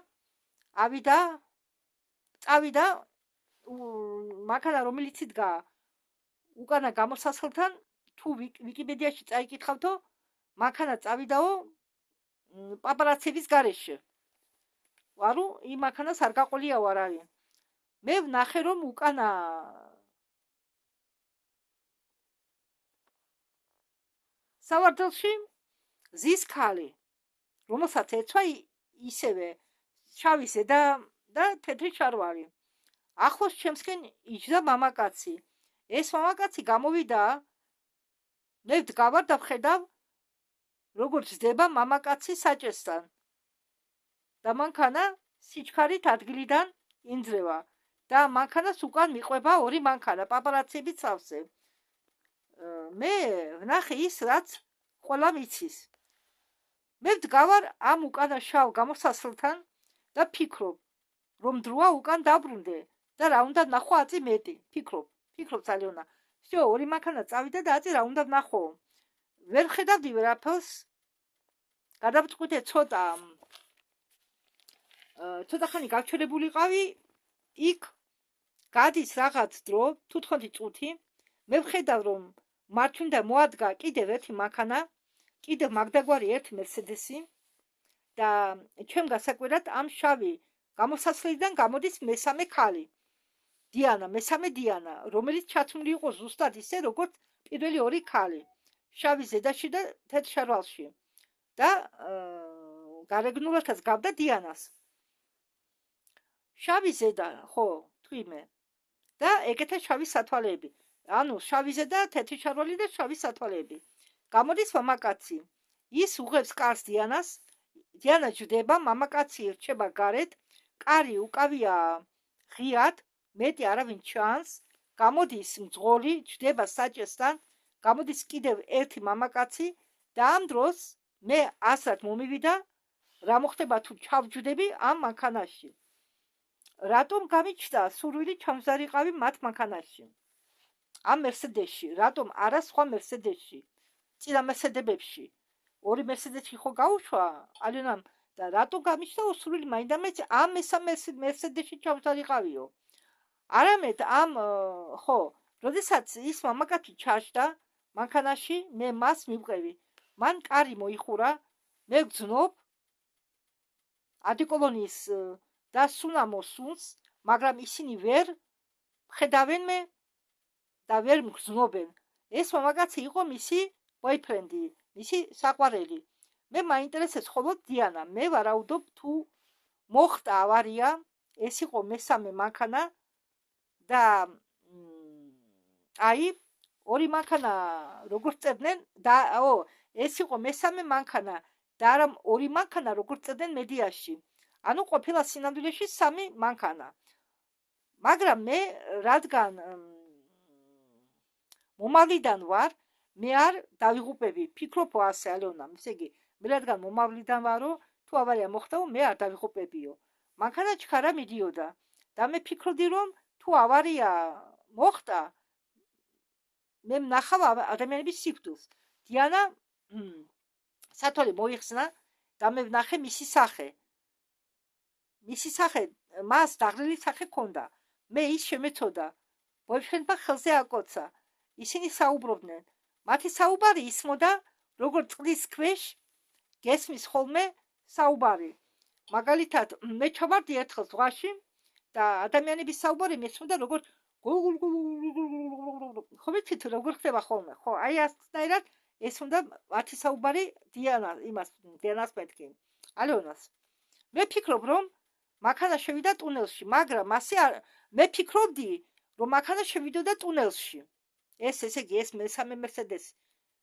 წავიდა მანქანა, რომელიც იდგა უკანა გამოსასვლელთან, თუ ვიკიპედიაში წაიკითხავთო, მანქანა წავიდაო პაპარაცების გარეშე. ვარო, იმ მანქანას არ გაყოლიაო არ არის. მე ვნახე რომ უკანა სავარდელში ზის ქალი, რომელსაც ეცვა ისევე შავი ზედა და თეთრი შარვარი. ახლოს ჩემსკენ იჯდა მამაკაცი. ეს მამაკაცი გამოვიდა, მე ვდგავარ და ვხედავ, როგორც ძდება მამაკაცი საჭესთან. და მანქანა სიჩქარით ადგილიდან ინძრევა და მანქანას უკან მიყვება ორი მანქანა პაპარაცების სავსე. მე ვნახე ის, რაც ყველამ იცის. მე ვდგავარ ამ უკანა შავ გამოსასვლელთან და ფიქრობ, რომ დროა უკან დაბრუნდე და რა უნდა ვნახო აწი მეტი. ფიქრობ ძალიანა. всё, ორი მანქანა წავიდა და აწი რა უნდა ვნახო. ვერ ხედავდი ვერაფერს. გადავწყვიტე ცოტა ხანი გავჩერებულიყავი იქ გადის რაღაც დრო, თუთხონი წუთი. მე ვხედავ რომ მარჩუნდა მოადგა კიდევ ერთი მანქანა, კიდევ მაგდაგვარი ერთი მერსედესი და ჩემ გასაკვირად ამ შავი გამოსასვლელიდან გამოდის მესამე ქალი. მესამე დიანა, რომელიც ჩაცმული იყო ზუსტად ისე, როგორც პირველი ორი ქალი. შავი ზედაში და თეთრ შარვალში. და გარეგნულათაც გავდა დიანას. შავი ზედა, ხო, თვიმე. და ეგეთა შავი სათვალეები. ანუ შავი ზედა, თეთრი შარვალი და შავი სათვალეები. გამოდის მამაკაცი. ის უღებს კარს დიანას. დიანა ჯდება, მამაკაცი რჩება გარეთ. კარი უკავია ღიად, მეტი არავინ ჩანს. გამოდის მძღოლი, ჯდება საჭესთან. გამოდის კიდევ ერთი მამაკაცი და ამ დროს მე ასრად მომივიდა, რა მოხდება თუ ჩავჯდები ამ მანქანაში. რატომ გამიჩნდა სურვილი ჩამზარიყავი მათ მანქანაში? ამ მერსედესში, რატომ არა სხვა მერსედესში? წინა მერსედებებში. ორი მერსედესი ხო გაუშვა ალენამ და რატომ გამიჩნდა სურვილი მაინდამაინც ამ მესამე მერსედესში ჩამზარიყავიო? არამედ ამ ხო, როდესაც ის მამაკაცი ჩაჯდა მანქანაში, მე მას მივყევი. მან კარი მოიხურა, მე ვგზნობ ადიკოლონის და სუნამო სუნს, მაგრამ ისინი ვერ ხედავენ მე და ვერ მგზნობენ. ეს მამაკაცი იყო მისი ბოიფრენდი, მისი საყვარელი. მე მაინტერესებს მხოლოდ დიანა. მე ვარაუდობ თუ მოხდა ავარია, ეს იყო მესამე მანქანა და აი ორი მანქანა როგორ წერდნენ და ეს იყო მესამე მანქანა და არა ორი მანქანა როგორ წერდნენ მედიაში. ანუ ყოფილა სინამდვილეში სამი მანქანა. მაგრამ მე რადგან მომავლიდან ვარ, მე არ დავიღუპები. ფიქრობ ასე ალეონა, ესე იგი, მე რადგან მომავლიდან ვარო, თუ ავარია მოხდაო, მე არ დავიღუპებიო. მანქანა ჩქარა მიდიოდა და მე ფიქრობდი რომ თუ ავარია მოხდა, მე ვნახავ ადამიანების სიკვდილს. დიანა სათვალე მოიხსნა და მე ვნახე მისი სახე. მისი სახე, მას დაღლილი სახე ჰქონდა. მე ის შემეცოდა. ბოიფრენდმა ხელზე აკოცა. ისინი საუბრობდნენ. მათი საუბარი ისმოდა, როგორც წყლის ქვეშ გესმის ხოლმე საუბარი. მაგალითად, მე ჩავარდი ერთხელ ზღვაში და ადამიანების საუბარი მესმოდა, როგორც ხო ვიცით როგორ ხდება ხოლმე. ხო, აი ასნაირად ესმოდა მათი საუბარი დიანას მეთქი. ალეონას. მე ფიქრობ, რომ მანქანა შევიდა ტუნელში, მაგრამ ასე მე ფიქრობდი, რომ მანქანა შევიდოდა ტუნელში. ესე იგი, ეს მესამე მერსედესი.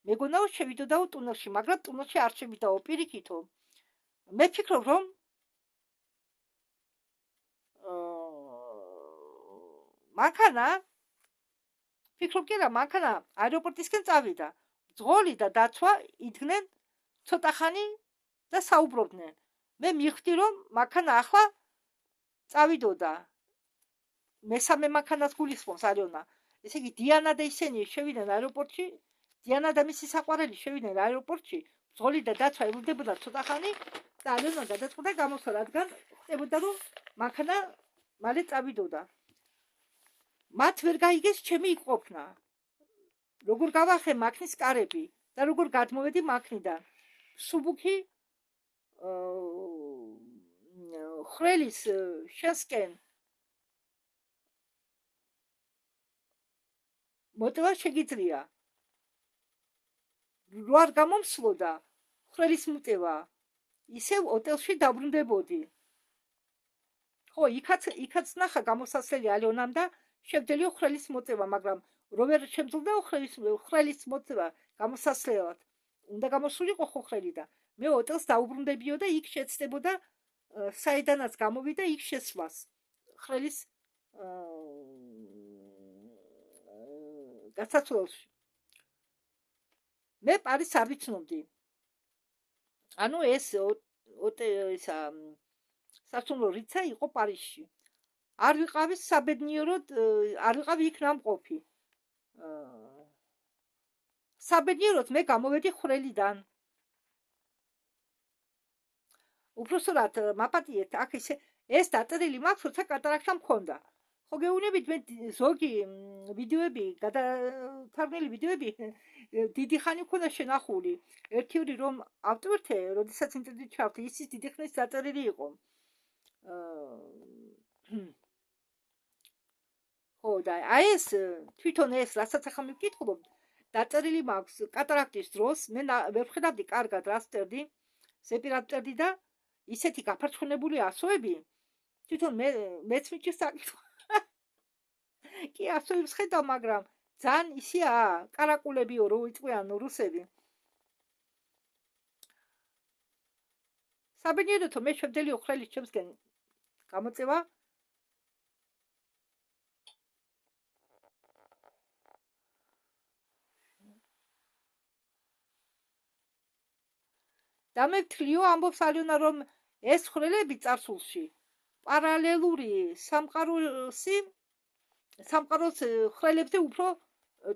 მეგონაო შევიდოდაო ტუნელში, მაგრამ ტუნელში არ შევიდაო პირიქითო. მე ფიქრობ, რომ მანქანა აეროპორტისკენ წავიდა. ძღოლი და დაცვა იდგნენ ცოტა ხანი და საუბრობდნენ. მე მივხვდი, რომ მანქანა ახლა წავიდოდა. მესამე მანქანას გულისხმობს ალეონა. ესე იგი, დიანა და ისინი შევიდნენ აეროპორტში, დიანა და მისი საყვარელი შევიდნენ აეროპორტში, ძღოლი და დაცვა ელოდებოდა ცოტა ხანი და ალეონა გადაწყვიტა გამოსვლა, რადგან ხდებოდა, რომ მანქანა მალე წავიდოდა. მათ ვერ გაიგეს ჩემი იქ ყოფნა. როგორ გავახე მაქნის კარები და როგორ გადმოვედი მაქნიდან. სუბუქი ხრელის შესკენ მოტევა შეგიძლია. რო არ გამომსვლოდა ხრელის მოტევა, ისევ ოტელში დაბრუნდებოდი. ხო, იქაც ნახა გამოსასვლელი ალიონამ და შევძელიო ხრელის მოწევა, მაგრამ რო ვერ შემძლდაო ხრელის მოწევა გამოსასვლელად, უნდა გამოსულიყო ხო ხრელი და მე ოტელს დაუბრუნდებიო და იქ შეცდებოდა საიდანაც გამოვიდა იქ შესვლას ხრელის გასაცვლელში. მე პარიზს არ ვიცნობდი. ანუ ეს სასტუმრო რიცა იყო პარიზში. არ ვიყავი საბედნიეროდ, არ ვიყავი იქ ნამყოფი. საბედნიეროდ მე გამოვედი ხრელიდან. უпроსტად მაპატიეთ, აქ ეს დაწერილი მაქვს, როცა კატარაქტა მქონდა. ხო გეუბნებით, მე ზოგი ვიდეოები, გადათარგმნილი ვიდეოები დიდი ხანი მქონდა შენახული. ერთი ორი რომ ავტვირთე, როდესაც ინტერნეტში ჩავთი, ისიც დიდი ხნის დაწერილი იყო. ხო და აი ეს თვითონ ეს რასაც ახლა მივკითხულობ, დაწერილი მაქვს კატარაქტის დროს, მე ვერ ვხედავდი კარგად რას ვწერდი, ზეპირად ვწერდი და ისეთი გაფარცხნებული ასოები, თვითონ მეც მიჭირს საკითხვა. კი ასოებს ხედავ, მაგრამ ძალიან ისია, კარაკულებიო რო იყვიან რუსები. საბედნიეროდ მე შევძელიო ხრელის ჩემსკენ გამოწევა. და მე ვთლიო, ამბობს ალიონა, რომ ეს ხრელები წარსულში პარალელური სამყაროს ხრელებზე უფრო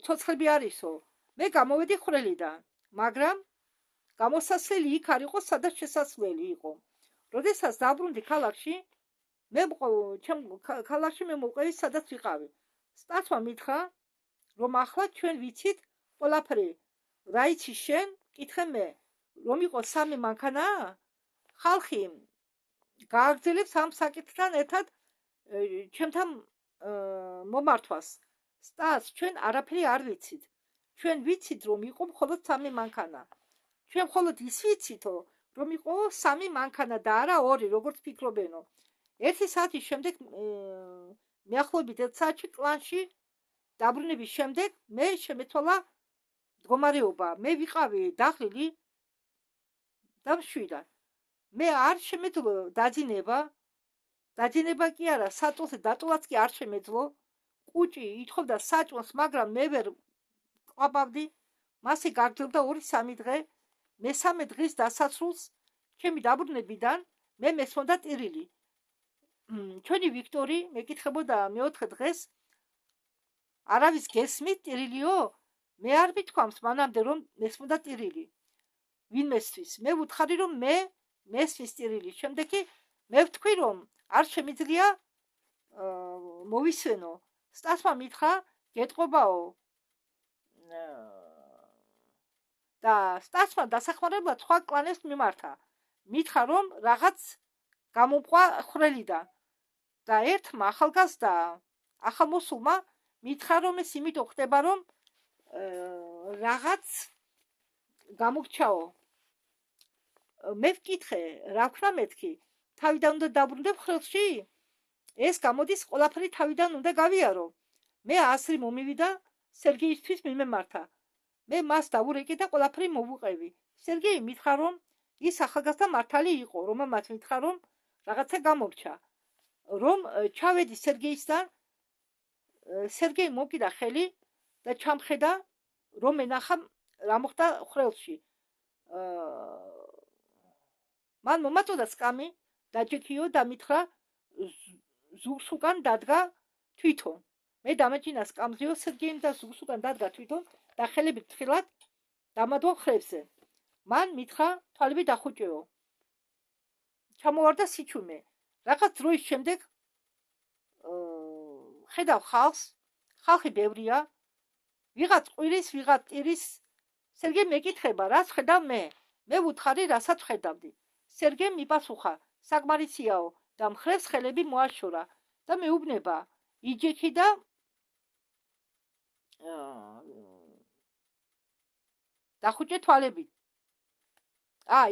ცოცხლები არისო. მე გამოვედი ხრელიდან, მაგრამ გამოსასვლელი იქ არ იყო, სადაც შესასვლელი იყო. როდესაც დაბრუნდი ქალაქში, ქალაქში მე მოვყევი, სადაც ვიყავი. სტაცმა მითხრა, რომ ახლა ჩვენ ვიცით ყველაფერი. რა იცი შენ? კითხე მე, რომ იყო 3 მანქანა, ხალხი გააგრძელებს ამ საკითხთან ერთად ჩემთან მომართვას. სტაც, ჩვენ არაფერი არ ვიცით. ჩვენ ვიცით, რომ იყო მხოლოდ 3 მანქანა. ჩვენ მხოლოდ ის ვიცითო, რომ იყო 3 მანქანა და არა 2, როგორც ფიქრობენო. 1 საათის შემდეგ მეახლოებით 1 საათში კლანში დაბრუნების შემდეგ მე შემეცვალა მდგომარეობა. მე ვიყავი დაღლილი და მშვიდა. მე არ შემეძლო დაძინება კი არა, საწოლზე დატოვაც კი არ შემეძლო. კუჭი ითხოვდა საჭმელს, მაგრამ მე ვერ ყვაბავდი. მასე გაგრძელდა 2-3 დღე. მესამე დღის დასასრულს ჩემი დაბრუნებიდან მე მესმოდა ტირილი. ჩვენი ვიქტორი მეკითხებოდა მე-4 დღეს, არავის გესმით ტირილიო? მე არ მithქვამს მანამდე, რომ მესმოდა ტირილი. ვინ მესთვის? მე ვუთხარი, რომ მე მესმის ტირილი. შემდეგ კი მე ვთქვი, რომ არ შემიძლია მოვისვენო. სტასმა მითხრა, გეტყობაო. და სტასმა დასახმარებლად სხვა კლანებს მიმართა. მითხრა, რომ რაღაც გამომყვა ხრელიდან. და ერთმა ახალგაზრდა ახალმოსულმა მითხრა, რომ ეს იმიტომ ხდება, რომ რაღაც გამოგჩაო. მე ვკითხე, რა ვქნა მეთქი? თავიდან უნდა დაბრუნდებ ხრელში? ეს გამოდის ყველაფერი თავიდან უნდა გავიარო. მე ასრი მომივიდა სერგეისთვის მიმემართა. მე მას დავურეკე და ყველაფერი მოვუყევი. სერგეი მითხრა, რომ ის ახალგაზრდა მართალი იყო, რომელმაც მითხრა, რომ რაღაცა გამორჩა. რომ ჩავედი სერგეისთან, სერგეი მოკიდა ხელი და ჩამხედა, რომ ენახა რა მოხდა ხრელში. მან მომაწოდა სკამი, დაჯექიო და მითხრა, ზურგს უკან დადგა თვითონ. მე დამეჩინა სკამზეო, სერგეიმ და ზურგს უკან დადგა თვითონ და ხელებით თხილად დამადვა ხრებზე. მან მითხრა, თვალები დახუჭეო. ჩამოვარდა სიჩუმე. რაღაც დროის შემდეგ ხედავ ხალხს, ხალხი ბევრია, ვიღაც ყვირის, ვიღაც ტირის. სერგეიმ მეკითხება, რას ხედავ მე? მე ვუთხარი, რასაც ხედავდი. სერგეიმ მიპასუხა, საკმარისიაო და მხრევს ხელები მოაშორა და მეუბნება, იჯექი და დახუჭე თვალებით.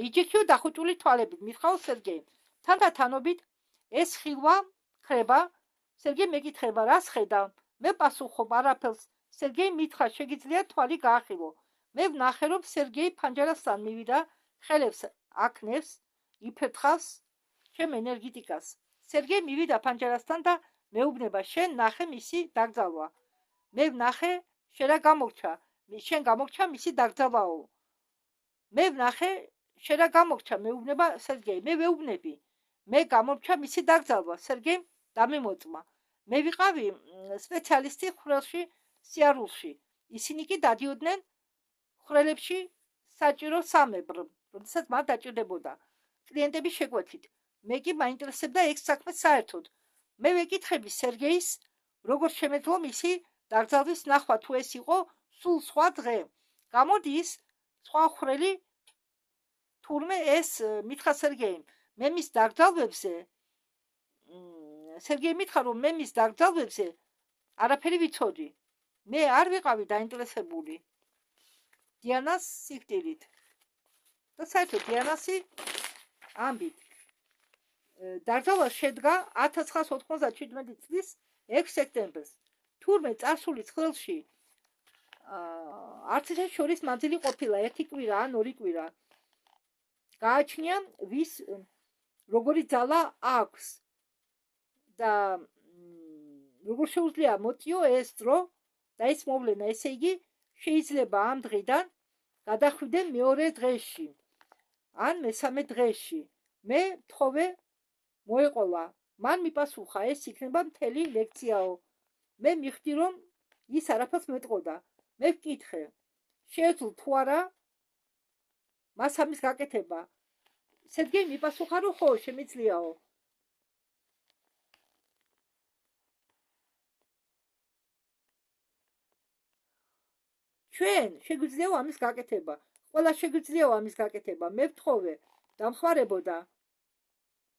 იჯექიო დახუჭული თვალებით, მითხრავს სერგეიმ. თანდათანობით ეს ხილვა ხრება, სერგეიმ მეკითხება, რას ხედავ? მე პასუხობ, არაფერს. სერგეიმ მითხრა, შეგიძლია თვალი გაახილო. მე ვნახე, რომ სერგეი ფანჯარასთან მივიდა, ხელებს აქნევს, იფერთხავს ჩემ ენერგეტიკას. სერგეი მივიდა ფანჯარასთან და მეუბნება, შენ ნახე მისი დაკრძალვა. მე ვნახე, შენ რა გამორჩა? შენ გამორჩა მისი დაკრძალვაო. მე ვნახე, შენ რა გამორჩა? მეუბნება სერგეი. მე ვეუბნები. მე გამორჩა მისი დაკრძალვა. სერგეიმ დამემოწმა. მე ვიყავი სპეციალისტი ხვრელში, სიარულში. ისინი კი დადიოდნენ ხვრელებში საჭირო სამებრ, როდესაც მათ დაჭირდებოდა კლიენტების შეკვეთით. მე კი მაინტერესებდა ეგ საქმე საერთოდ. მე ვეკითხები სერგეის, როგორ შემეძლო მისი დაკრძალვის ნახვა, თუ ეს იყო სულ სხვა დღე. გამოდის სხვა ხვრელი, თურმე ეს მითხრა სერგეიმ, მე მის დაკრძალვებზე, სერგეი მითხრა, რომ მე მის დაკრძალვებზე არაფერი ვიცოდი. მე არ ვიყავი დაინტერესებული დიანას სიკვდილით. და საერთოდ დიანასი ამბით. დაკრძალვა შედგა 1997 წლის 6 სექტემბერს. თურმე წარსული ხელში არც ერთ შორის მანძილი ყოფილა 1 კვირა ან 2 კვირა. გააჩნია ვის როგორი ძალა აქვს და როგორ შეუძლია მოწიო ეს დრო და ეს მოვლენა. ესე იგი შეიძლება ამ დღიდან გადახვიდე მეორე დღეში ან მესამე დღეში. მე თხოვე მოეყოლა. მან მიპასუხა, ეს იქნება მთელი ლექციაო. მე მიხდი, რომ ის არაფერს მეტყოდა. მე ვკითხე, შეეძლო თუ არა მას ამის გაკეთება. სერგეი მიპასუხა, რომ ხო, შემიძლიაო. ჩვენ შეგვიძლიაო ამის გაკეთება. ყველა შეგვიძლიაო ამის გაკეთება. მე ვთხოვე, დამხმარებოდა.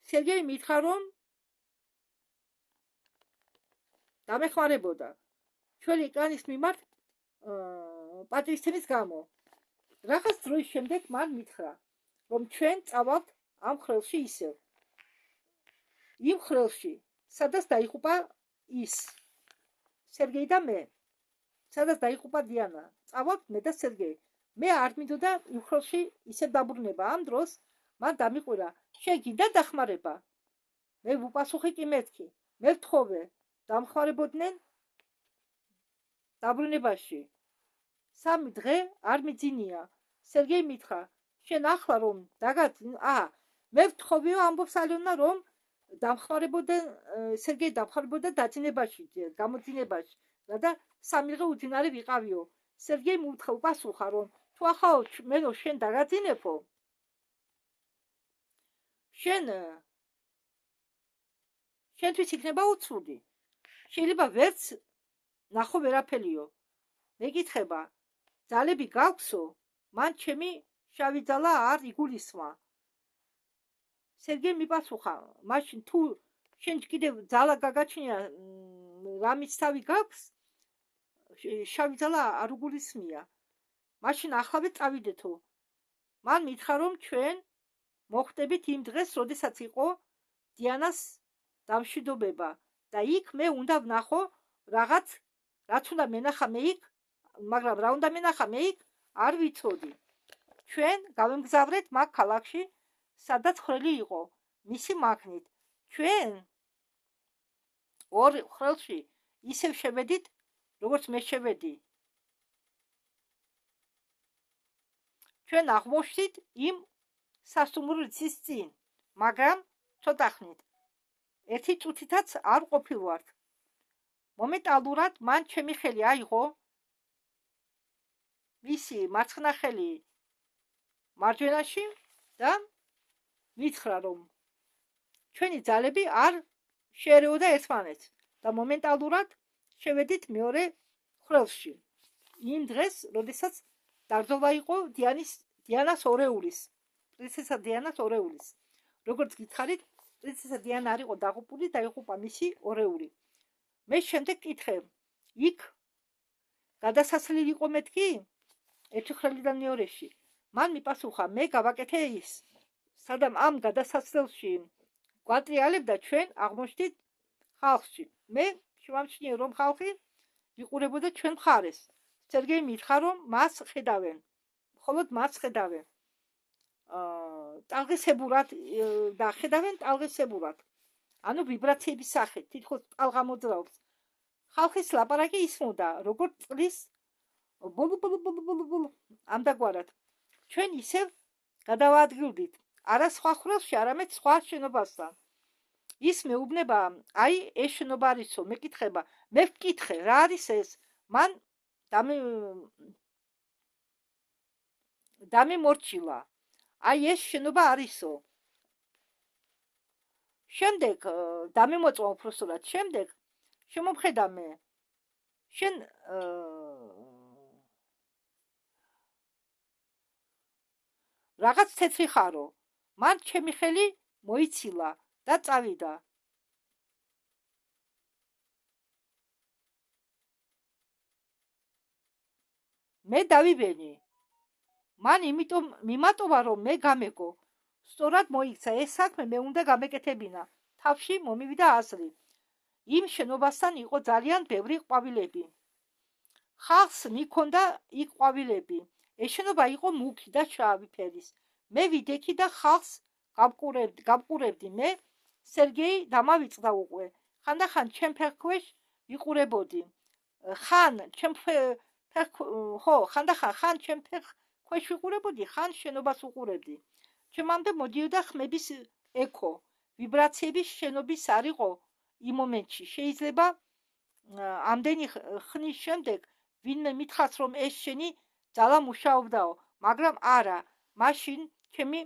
სერგეი მითხრა, რომ დამეხმარებოდა. ჩვენი კანის მიმართ პატრიციის გამო. რაღაც დროის შემდეგ მან მითხრა, რომ ჩვენ წავალთ ამ ხვრელში ისევ. იმ ხვრელში, სადაც დაიღუპა ის სერგეი და მე. სადაც დაიღუპა დიანა. წავალთ მე და სერგეი. მე არ მინდოდა იმ ხვრელში ისევ დაბრუნება. ამ დროს მან დამიყვირა, შენ გინდა დახმარება? მე ვუპასუხე კი მეთქი. მე ვთხოვე, დამხმარებოდნენ დაბრუნებაში. 3 დღე არ მიძინია. სერგეი მითხრა, შენ ახლა რომ მე ვთხოვიო, ამბობს ალიონა, რომ დამხმარებოდნენ სერგეი დამხმარებოდა დაძინებაში, გამოძინებაში. და 3 დღე უძინარი ვიყავიო. სერგეი უპასუხა, რომ თუ ახლა მე რომ შენ დაგაძინებო, შენთვის იქნება უცუდი. შეიძლება ვერც ნახო ვერაფერიო. მეკითხება, ძალები გაქვსო? მან ჩემი შავი ძალა არ იგულისხმა. სერგეი მიპასუხა, მაშინ თუ შენ კიდევ ძალა გაგაჩნია, რამის თავი გაქვს, შავი ძალა არ უგულისხმია. მაშინ ახლა წავიდეთო. მან მითხრა, რომ ჩვენ მოხვდებით იმ დღეს, როდესაც იყო დიანას დამშვიდობება და იქ მე უნდა ვნახო რაღაც, რაც უნდა მენახა მე იქ, მაგრამ რა უნდა მენახა მე იქ არ ვიცოდი. ჩვენ გავემგზავრეთ მაგ ქალაქში, სადაც ხვრელი იყო, მისი მაგნით. ჩვენ ორ ხვრელში ისევ შევედით, როგორც მე შევედი. ჩვენ აღმოჩნდით იმ სასტუმრო რიცის წინ, მაგრამ ცოტა ხნით. 1 წუთითაც არ ყოფილვართ. მომენტალურად მან ჩემი ხელი აიღო, მისი მარცხნა ხელი მარჯვენაში და მითხრა, რომ ჩვენი ძალები არ შეერეოდა ერთმანეთს და მომენტალურად შევედით მეორე ხვრელში. იმ დღეს, როდესაც დარდოვა იყო დიანას ორეულის, პრინცესა დიანას ორეულის. როგორც გითხარით, პრინცესა დიანა არ იყო დაღუპული, დაიღუპა მისი ორეული. მე შემდეგ კითხე, იქ გადასასვლელი იყო მეთქი? ერთი ხელიდან მეორეში. მან მიპასუხა, მე გავაკეთე ის. სადამ ამ გადასასვლელში გვატრიალებდა ჩვენ აღმოჩნდით ხალხში. მე შევამჩნიე, რომ ხალხი იყურებოდა ჩვენ მხარეს. სერგეი მითხრა, რომ მას ხედავენ. მხოლოდ მას ხედავენ. ტალღისებურად და ხედავენ ტალღისებურად. ანუ ვიბრაციების სახით, თითქოს ტალღა მოძრაობს. ხალხის ლაპარაკი ისმოდა, როგორც წყლის ბულ ამდაგვარად. ჩვენ ისევ გადავაადგილდით, არა სხვა ხვრელში, არამედ სხვა შენობასთან. ის მეუბნება, აი ეს შენობა არისო, მეკითხება, მე ვკითხე, რა არის ეს? მან დამემორჩილა. აი ეს შენობა არისო. შემდეგ დამემოწვა უпроსტად. შემდეგ შემომხედა მე. შენ რაღაც თეთრი ხარო. მან ჩემი ხელი მოიცილა და წავიდა. მე დავიბენი. მან იმიტომ მიმატოვა, რომ მე გამეკო. სწორად მოიქცა ეს საქმე, მე უნდა გამეკეთებინა. თავში მომივიდა აზრი. იმ შენობასთან იყო ძალიან ბევრი ყვავილები. ხალხს მიქონდა იქ ყვავილები. ეს შენობა იყო მუქი და შავი ფერის. მე ვიდექი და ხალხს გავყურებდი. მე სერგეი დამავიწყდა უკვე. ხანდახან ჩემ ფეხქვეშ ვიყურებოდი. ხან ჩემ ფეხქვეშ ვიყურებოდი, ხან შენობას უყურებდი. ჩემამდე მოდიოდა ხმების ექო. ვიბრაციების შენობის არ იყო იმ მომენტში. შეიძლება ამდენი ხნის შემდეგ ვინმე მითხრას, რომ ეს შენი ძალა მუშაობდაო, მაგრამ არა, მაშინ ჩემი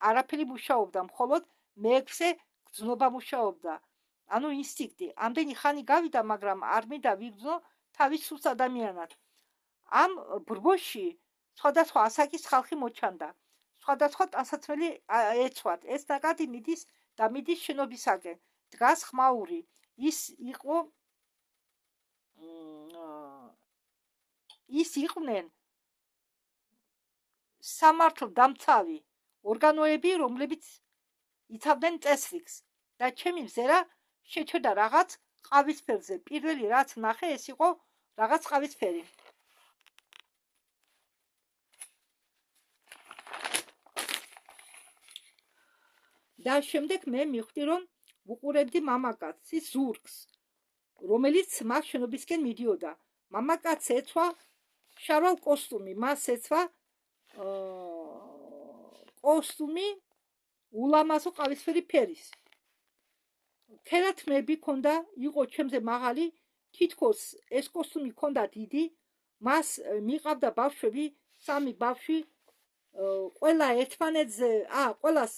არაფერი მუშაობდა, მხოლოდ მეექვსე გრძნობა მუშაობდა. ანუ ინსტინქტი. ამდენი ხანი გავიდა, მაგრამ არ მინდა ვიგრძნო თავის სულს ადამიანად. ამ ბრბოში სხვადასხვა ასაკის ხალხი მოჩანდა. სხვადასხვა ტანსაცმელი ეცვათ. ეს ნაკადი მიდის შენობისაკენ. დგას ხმაური. ის იყვნენ სამართლდამცავი ორგანოები, რომლებიც იცავდნენ წესრიგს და ჩემი მზერა შეჩერდა რაღაც ყავისფერზე. პირველი რაც ნახე, ეს იყო რაღაც ყავისფერი. და შემდეგ მე მივხვდი, რომ ვუყურებდი მამაკაცის ზურგს, რომელიც მას შენობისკენ მიდიოდა. მამაკაცს ეცვა შარვალ კოსტუმი, მას ეცვა კოსტუმი ულამაზო ყავისფერი ფერის. ქერათმები ქონდა, იყო ჩემზე მაღალი, თითქოს ეს კოსტუმი ქონდა დიდი, მას მიყავდა ბავშვები, 3 ბავშვი, ყველა ერთმანეთზე, ყველას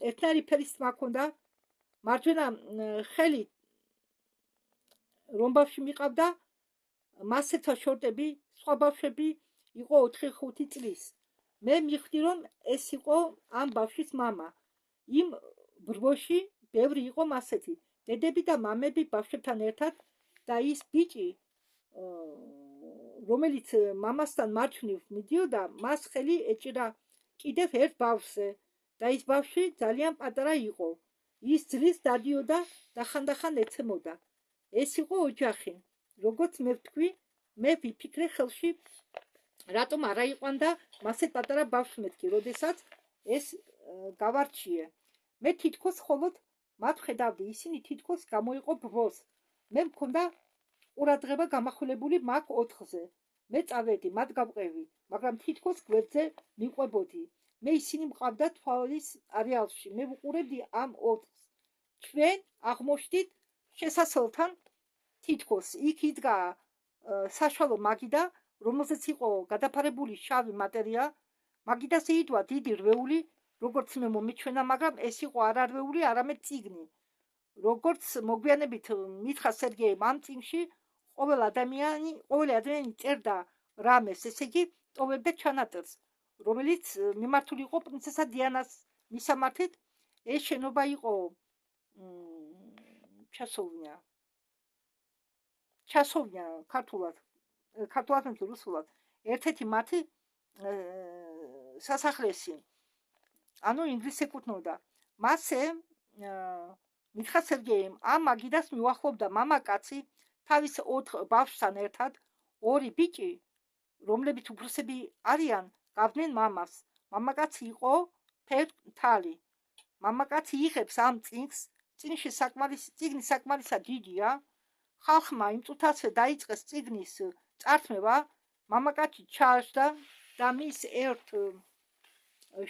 ერთნაირი ფერის თმა ქონდა. მარჯვენა ხელი რომ ბავშვი მიყავდა, მას ეცვა შორტები, სხვა ბავშვები იყო 4-5 წლის. მე მივხვდი, რომ ეს იყო ამ ბავშვის მამა. იმ ბრბოში ბევრი იყო მასეთი, დედები და მამები ბავშვებთან ერთად და ის ბიჭი, რომელიც მამასთან მარჯვნივ მიდიოდა, მას ხელი ეჭირა კიდევ ერთ ბავშვზე და ის ბავშვი ძალიან პატარა იყო. ის ძრის დადიოდა და ხანდახან ეცემოდა. ეს იყო ოჯახი. როგორც მე ვთქვი, მე ვიფიქრე ხელში, რატომ არა იყვანდა მასეთ პატარა ბავშვს მეთქი, როდესაც ეს გავარჩიე. მე თითქოს ხოლოდ მათ ხედავდი, ისინი თითქოს გამოიყო ბრბოს. მე მქონდა ყურადღება გამახვილებული მაგ 4-ზე. მე წავედი, მათ გავყევი, მაგრამ თითქოს გვერდზე მიყვებოდი. მე ისინი მყავდა თვალის არეალში. მე ვუყურებდი ამ 4-ს. ჩვენ აღმოჩნდით შესასვლელთან თითქოს. იქ იდგა საშუალო მაგიდა, რომელზეც იყო გადაფარებული შავი მატერია. მაგიდაზე იდვა დიდი რვეული, როგორც მე მომიჩვენა, მაგრამ ეს იყო არა რვეული, არამედ წიგნი. როგორც მოგვიანებით მითხრა სერგეიმ, ამ წიგნში ყოველი ადამიანი წერდა რამეს, ესე იგი ტოვებდა ჩანაწერს, რომელიც მიმართული იყო პრინცესა დიანას მისამართით. ეს შენობა იყო ჩასოვნია ქართულად თუ რუსულად ერთ-ერთი მათი სასახლესი, ანუ ინგლისს ეკუთვნოდა. მასე მითხრა სერგეიმ, ამ მაგიდას მიუახლოვდა მამაკაცი თავის 4 ბავშვთან ერთად, 2 ბიჭი, რომლებიც უფროსები არიან, გავდნენ მამას. მამაკაცი იყო ფერტალი. მამაკაცი იღებს ამ წიგნს, წიგნი საკმარისად დიდია. ხალხმა იმ წუთასვე დაიწყეს წიგნის წართმევა. მამაკაცი ჩააშდა და მის ერთ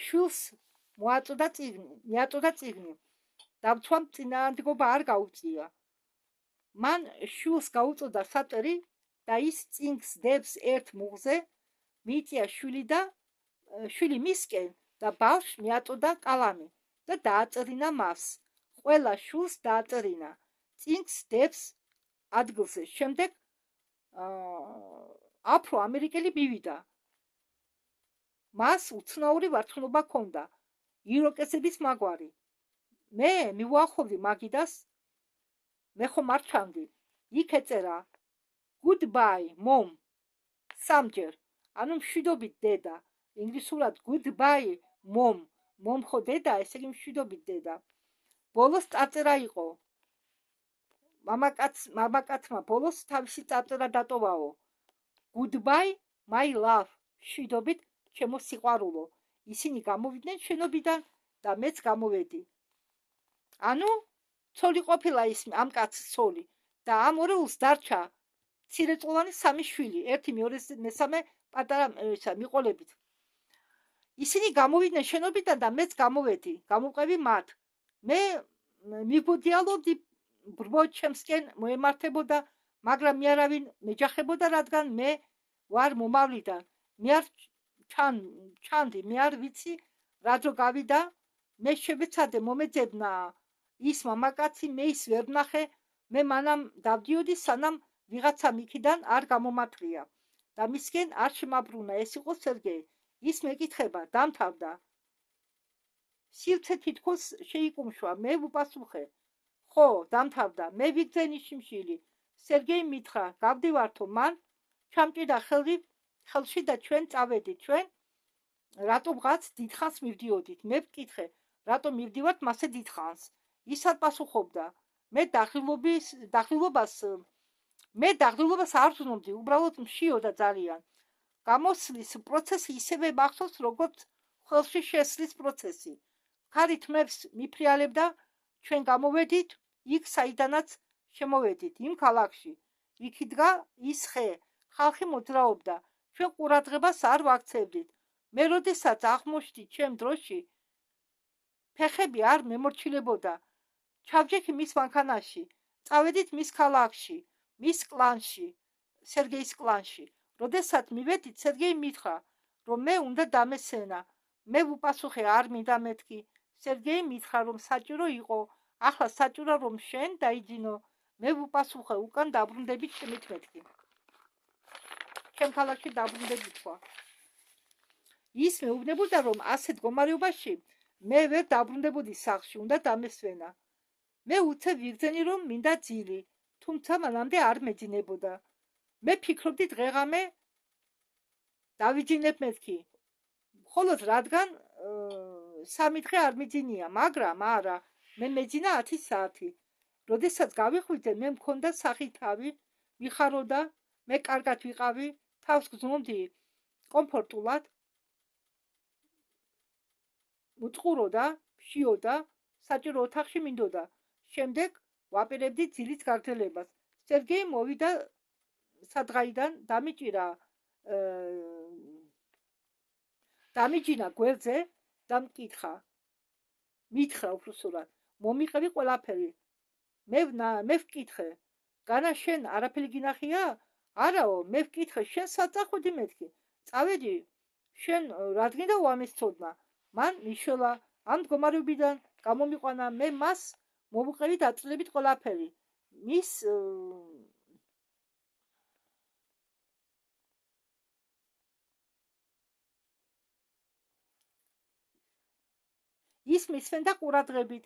შვილს მიაწოდა წიგნი. დამცვამ წინააღმდეგობა არ გაუწია. მან შვილს გაუწოდა საწერი და ის წიგნს დებს ერთ მუხზე, მიიწია შვილი მისკენ და ბავშვს მიაწოდა კალამი და დააწერინა მას. ყველა შვილს დააწერინა. წიგნს დებს ადგილზე. შემდეგ აფრო-ამერიკელი მივიდა. მას უცნაური ვარცხნობა ჰქონდა, იროკეზების მაგვარი. მე მივუახლოვდი მაგიდას, მე ხომ არ ჩანდი. იქ ეწერა goodbye mom სამჯერ, ანუ მშვიდობით დედა. ინგლისურად goodbye mom, mom ხო დედა, ესე იგი მშვიდობით დედა. ბოლოს წარწერა იყო. მამაკაცმა ბოლოს თავისი წარწერა დატოვაო. Goodbye my love, მშვიდობით ჩემო სიყვარულო. ისინი გამოვიდნენ შენობიდან და მეც გამოვედი. ანუ ცოლი ყოფილა ის ამ კაცის ცოლი და ამ ორეულს დარჩა მცირეწლოვანი 3 შვილი, 1, 2, მესამე პატარა მიყოლებით. ისინი გამოვიდნენ შენობიდან და მეც გამოვედი, გამოვყევი მათ. მე მიგვდიალობდი ბრბო ჩემსკენ მოემართებოდა, მაგრამ მე არავინ მეჯახებოდა, რადგან მე ვარ მომავლიდან. მე არ ჩანდი, მე არ ვიცი რა დრო გავიდა. მე შევეცადე მომეძებნა ის მამაკაცი, მე ის ვერ ვნახე. მე მანამ დავდიოდი, სანამ ვიღაცა იქიდან არ გამომართლია და მისკენ არ შემაბრუნა. ეს იყო სერგეი. ის მეკითხება, დამთავრდა. სივრცე თითქოს შეიკუმშვა. მე ვუპასუხე, ხო, დამთავრდა. მე ვიგზენი შიმშილი. სერგეი მითხრა, გავდივართო. მან ჩამჭირდა ხელში და ჩვენ წავედით. ჩვენ რატომღაც დიდხანს მივდიოდით. მე ვკითხე, რატომ მივდივართ მასე დიდხანს. ის არ პასუხობდა. მე დაღლილობას არ ვზნობდი, უბრალოდ მშიოდა ძალიან. გამოსვლის პროცესი ისევე მახსოვს, როგორც ხელში შესვლის პროცესი. ქარი თმებს მიფრიალებდა, ჩვენ გამოვედით იქ, საიდანაც შემოვედით, იმ ქალაქში. იქ იდგა ის ხე, ხალხი მოძრაობდა, ჩვენ ყურადღებას არ ვაქცევდით. მე როდესაც აღმოჩნდი ჩემ დროში, ფეხები არ მემორჩილებოდა. ჩავჯექი მის მანქანაში, წავედით მის ქალაქში, მის კლანში, სერგეის კლანში. როდესაც მივედით, სერგეი მითხრა, რომ მე უნდა დამესენა. მე ვუპასუხე, არ მინდა მეთქი. სერგეი მითხრა, რომ საჭირო იყო, ახლა საჭირო რომ შენ დაიძინო. მე ვუპასუხე, უკან დაბრუნდებით შემით მეთქი. ჩემ ქალაქში დაბრუნდებით თქვა. ის მეუბნებოდა, რომ ასეთ მდგომარეობაში მე ვერ დაბრუნდებოდი სახლში, უნდა დამესვენა. მე უცებ ვიგრძენი, რომ მინდა ძილი, თუმცა მანამდე არ მეძინებოდა. მე ფიქრობდი დღეღამე დავიძინებ მეთქი. მხოლოდ რადგან 3 დღე არ მიძინია, მაგრამ არა, მე მეძინა 10 საათი. როდესაც გავიხვიდე, მე მქონდა სახი თავი, მიხაროდა, მე კარგად ვიყავი, თავს გრძნობდი კომფორტულად. უწყუროდა, მშიოდა, საჭირო ოთახში მინდოდა. შემდეგ ვაპირებდი ძილის გაგრძელებას. სერგეი მოვიდა სადღაიდან, დამიჯინა გვერდზე და მითხრა უფროსურად, მომიყევი ყველაფერი. მე ვკითხე, განა შენ არაფერი გინახია? არაო, მე ვკითხე, შენ საწახვედი მეთქი. წავედი, შენ რადგინდა უამესწოდნა? მან მიშველა, ამ მდგომარეობიდან გამომიყვანა, მე მას მოვუყევი დაწვრილებით ყველაფერი. მის ის მისვენდა ყურადღებით.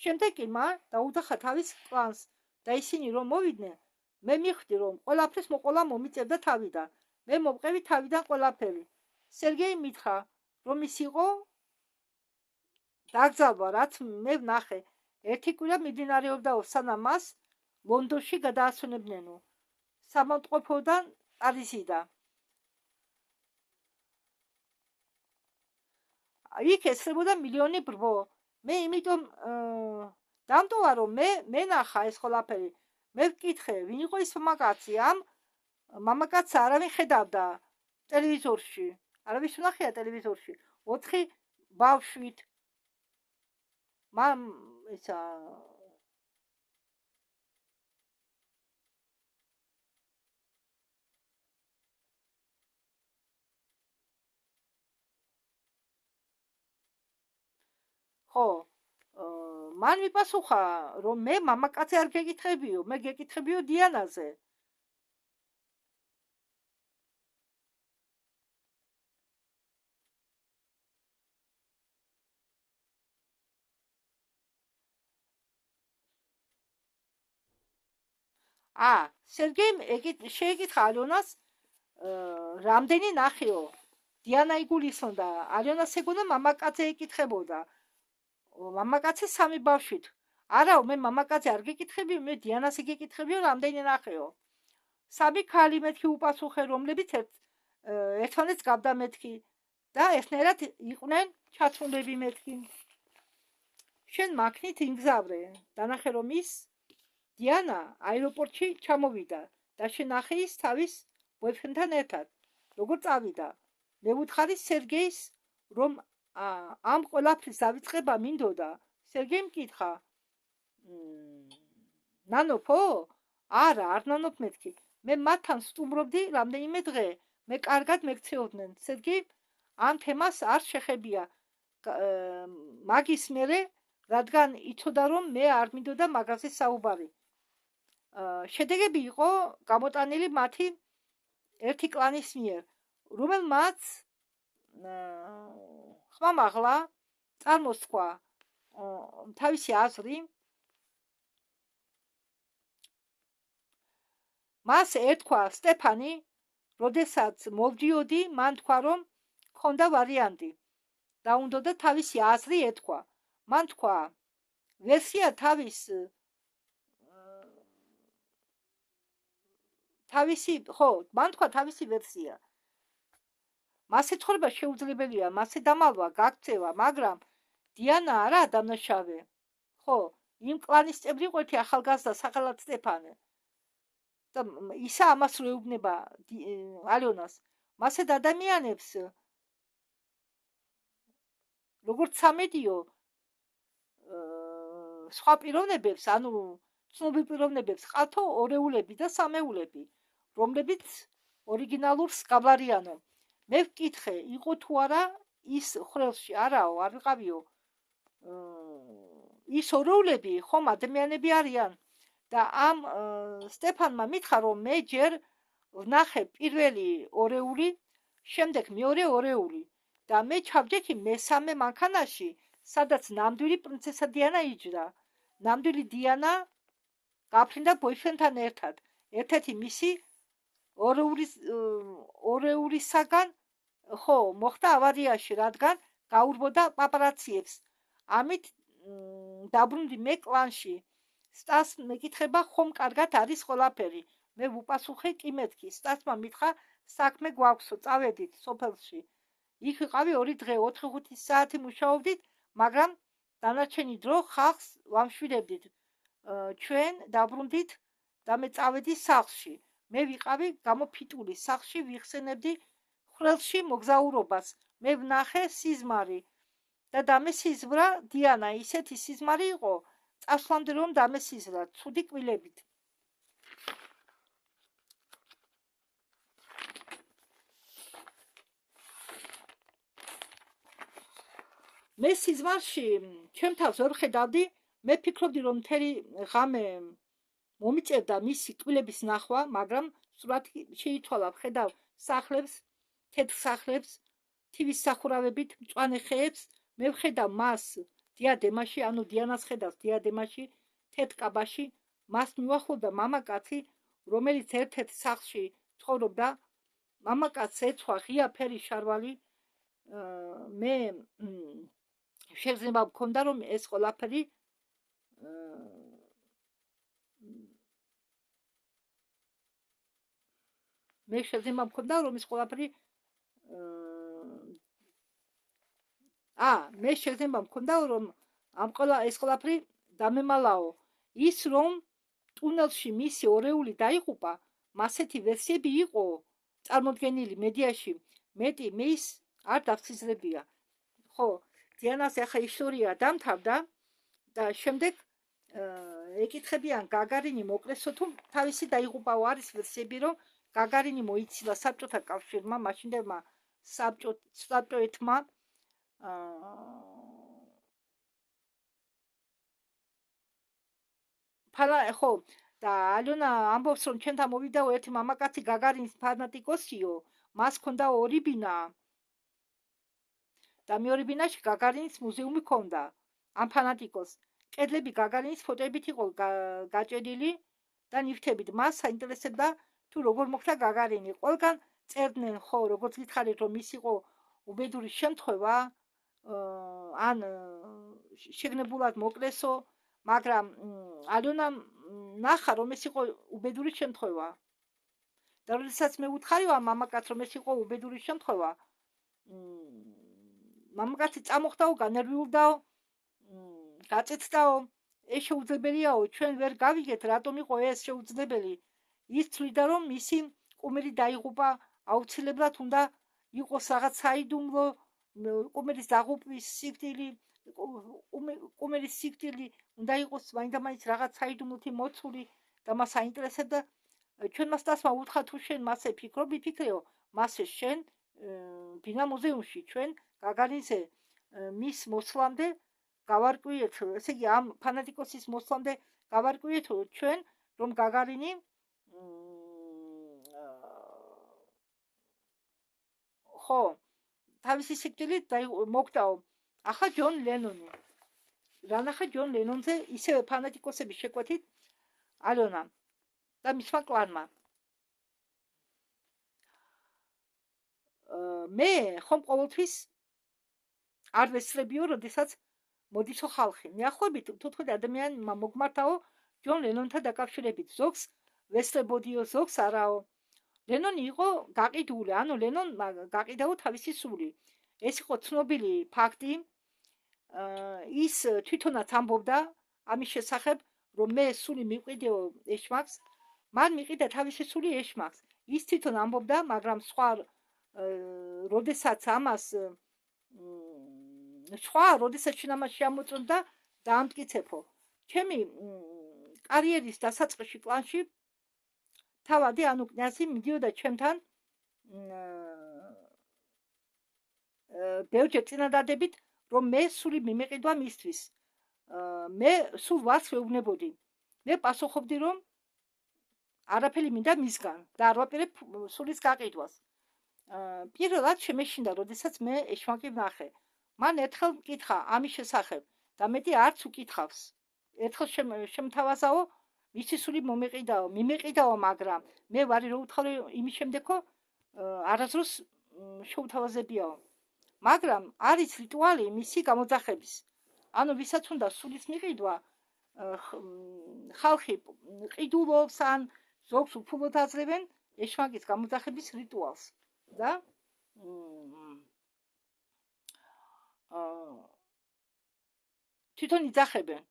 შემდეგ კი მან დაუდახა თავის კლანს და ისინი რომ მოვიდნენ, მე მივხვდი რომ ყველაფრის მოყოლა მომიწევდა თავიდან. მე მოვყევი თავიდან ყველაფერი. სერგეი მითხრა, რომ ის იყო დაკრძალვა, რაც მე ვნახე. ერთი კვირა მიმდინარეობდა, სანამ მას ლონდონში გადაასვენებდნენო სამავტყოფოდან პარიზიდან. იქ ესწრებოდა მილიონი ბრბო. მე იმიტომ დამტოვა, რომ მე ნახა ეს ყველაფერი. მე ვკითხე, ვინ იყო ის მამაკაცი? ამ მამაკაცს არავინ ხედავდა ტელევიზორში. არავის უნახია ტელევიზორში. 4 ბავშვით. ისა ხო, მან მიპასუხა, რომ მე მამაკაცზე არ გეკითხებიო, მე გეკითხებიო დიანაზე. სერგეიმ შეეკითხა ალიონას, რამდენი ნახეო? დიანა იგულისხმდა, ალიონას ეგონა მამაკაცზე ეკითხებოდა. მამაკაცი 3 ბავშვით. არაო, მე მამაკაცზე არ გეკითხებიო, მე დიანას გეკითხებიო, რამდენი ნახეო? 3 ქალი მეთქი უპასუხე, რომლებიც ერთმანეთს გავდა მეთქი და ერთნაირად იყვნენ ჩაცმულები მეთქი. შენ მაქნით იმგზავრე, დანახე რომ ის დიანა აეროპორტში ჩამოვიდა და შენახე ის თავის ბოიფრენდთან ერთად. როგორ წავიდა? მე ვუთხარი სერგეის, რომ ამ ყველაფრის დავიწყება მინდოდა. სერგეიმ მკითხა, ნანოფო? არა, არ ნანოფ მეთქი. მე მათთან სტუმრობდი რამდენიმე დღე. მე კარგად მეკცეოდნენ. სერგეიმ ამ თემას არ შეხებია მაგის მერე, რადგან იცოდა რომ მე არ მინდოდა მაგაზე საუბარი. შედეგები იყო გამოტანილი მათი ერთი კლანის მიერ, რომელმაც ხმამაღლა წარმოსთქვა თავისი აზრი. მას ეთქვა სტეფანი, როდესაც მოვდიოდი, მან თქვა რომ ქონდა ვარიანტი და უნდოდა თავისი აზრი ეთქვა. მან თქვა ვერსია მან თქვა თავისი ვერსია. მასე ცხოვრება შეუძლებელია, მასე დამალვა, გაქცევა, მაგრამ დიანა არა დამნაშავე. ხო, იმ კლანის წევრი იყო ერთი ახალგაზრდა სახელად სტეფანე. და ისა ამას რო ეუბნება ალიონას. მასე ადამიანებს როგორც სამედიო სხვა პიროვნებებს, ანუ ცნობილ პიროვნებებს ყავთო ორეულები და სამეულები, რომლებიც ორიგინალურს გავლარიანო. მე ვკითხე, იყო თუ არა ის ხრელში? არაო, არ ვიყავიო. ის ორეულები ხომ ადამიანები არიან და ამ სტეფანმა მითხრა, რომ მე ჯერ ვნახე პირველი ორეული, შემდეგ მეორე ორეული და მე ჩავდექი მესამე მანქანაში, სადაც ნამდვილი პრინცესა დიანა იჯდა. ნამდვილი დიანა გაფრინდა ბოიფრენდთან ერთად. ერთ-ერთი მისი ორეულისაგან ხო მოხდა ავარიაში, რადგან გაურბოდა პაპარაციებს. ამით დაბრუნდი მე კლანში. სტას მეკითხება, ხომ კარგად არის ყველაფერი? მე ვუპასუხე, კი მეთქი. სტასმა მითხრა, საქმე გვაქვსო, წავედით სოფელში. იქ ვიყავი 2 დღე, 4-5 საათი მუშაობდით, მაგრამ დანარჩენი დრო ხალხს ვამშვიდებდით. ჩვენ დაბრუნდით და მე წავედი სახლში. მე ვიყავი გამოფიტული სახლში, ვიხსენებდი ხრელში მოგზაურობას. მე ვნახე სიზმარი და დამესიზვრა დიანა. ისეთი სიზმარი იყო, წასვლამდე რომ დამესიზვრა, ცუდი კბილებით. მე სიზმარში ჩემ თავს ვერ ხედავდი. მე ფიქრობდი, რომ მთელი ღამე მომიწერდა მისი კბილების ნახვა, მაგრამ სურათი შეიცვალა. ვხედავ სახლებს, თეთრ სახლებს, თივის სახურავებით, მწვანე ხეებს, მე ვხედავ მას დიადემაში, ანუ დიანას ხედავს დიადემაში, თეთრ კაბაში, მას მივახლოვდა მამაკაცი, რომელიც ერთ-ერთ სახლში ცხოვრობდა. მამაკაცს ეცვა ღია ფერის შარვალი. მე შეგრძნება მქონდა, რომ ეს ყველაფერი მე შეგრძნება მქონდა, რომ ეს ყველაფერი მე შეგრძნება მქონდა, რომ ეს ყველაფერი დამემალაო. ის რომ ტუნელში მისი ორეული დაიღუპა, მასეთი ვერსიები იყო წარმოდგენილი მედიაში, მეტი მის არ დაფსიზრებია. ხო, დიანას ახლა ისტორია დამთავრდა და შემდეგ ეკითხებიან გაგარინი მოკლესო თუ თავისი დაიღუპაო. არის ვერსიები, რომ გაგარინი მოიცილა საბჭოთა კავშირმა, მაშინდელმა საბჭოეთმა ხო, და ალონა ამბობს, რომ ჩვენთან მოვიდაო ერთი მამაკაცი გაგარინის ფანატიკოსიო, მას ჰქონდა ორი ბინა და მეორე ბინაში გაგარინის მუზეუმი ჰქონდა ამ ფანატიკოს. კედლები გაგარინის ფოტოებით იყო გაჭედილი და ნივთებით. მას საინტერესებდა თუ როგორ მოხდა გაგარინი. ყველგან წერდნენ, ხო, როგორც გითხარით, რომ ის იყო უბედური შემთხვევა, ან შეგნებულად მოკლესო, მაგრამ ალონამ ნახა, რომ ეს იყო უბედური შემთხვევა. და როდესაც მე ვუთხარი ამ მამაკაცს, რომ ეს იყო უბედური შემთხვევა, მამაკაცი წამოხდაო, განერვიულდაო, გაწეცდაო, ეს შეუძლებელიაო, ჩვენ ვერ გავიგეთ, რატომ იყო ეს შეუძლებელი. ის თვლიდა, რომ მისი კუმირი დაიღუპა, აუცილებლად უნდა იყოს რაღაც საიდუმლო კუმირის დაღუპვის სიკვდილი, კუმირის სიკვდილი უნდა იყოს მაინდამაინც რაღაც საიდუმლოთი მოცული და მას აინტერესებდა. ჩვენ მას დასმა უთხრა, თუ შენ მასე ფიქრობ, იფიქრეო, მასე შენ ბინა მუზეუმში ჩვენ გაგარინზე მის მოსვლამდე გავარკვიეთ, ესე იგი ამ ფანატიკოსის მოსვლამდე გავარკვიეთ ჩვენ, რომ გაგარინი ხო, თავისი სიკვდილით მოკვდაო. ახლა ჯონ ლენონი. რა ნახა ჯონ ლენონზე ისევე ფანატიკოსების შეკვეთით ალონა და მისმა კლანმა. მე ხომ ყოველთვის არ ვესწრებიო, როდესაც მოდისო ხალხი. მიახლოებით თუთხმეტ ადამიანმა მოგმართაო ჯონ ლენონთან დაკავშირებით. ზოგს ვესწრებოდიო, ზოგს არაო. ლენონი იყო გაყიდული, ანუ ლენონმა გაყიდაო თავისი სული. ეს იყო ცნობილი ფაქტი. ის თვითონაც ამბობდა ამის შესახებ, რომ მე სული მივყიდეო ეშმაკს, მან მიყიდა თავისი სული ეშმაკს. ის თვითონ ამბობდა, მაგრამ სხვა როდესაც ამას შემოწონდა დაამტკიცებო. ჩემი კარიერის დასაწყისში პლანში თავადი, ანუ კნაზი მიდიოდა ჩემთან ბევრჯერ წინადადებით, რომ მე სული მიმეყიდვა მისთვის. მე სულ ვარც ვეუბნებოდი. მე პასუხობდი, რომ არაფერი მინდა მისგან და არ ვაპირებ სულის გაყიდვას. პირველად შემეშინდა, როდესაც მე ეშმაკი ვნახე. მან ერთხელ მკითხა ამის შესახებ და მეტი არც უკითხავს. ერთხელ შემთავაზაო, მისი სული მიმეყიდაო, მაგრამ მე ვარი რო უთხოვე იმის შემდეგო არასდროს შეუთავაზებიაო. მაგრამ არის რიტუალი მისი გამოძახების. ანუ ვისაც უნდა სულის მიყიდვა, ხალხი ყიდულობს ან ზოგს უფულოდ აძლევენ ეშმაკის გამოძახების რიტუალს და თვითონ იძახებენ.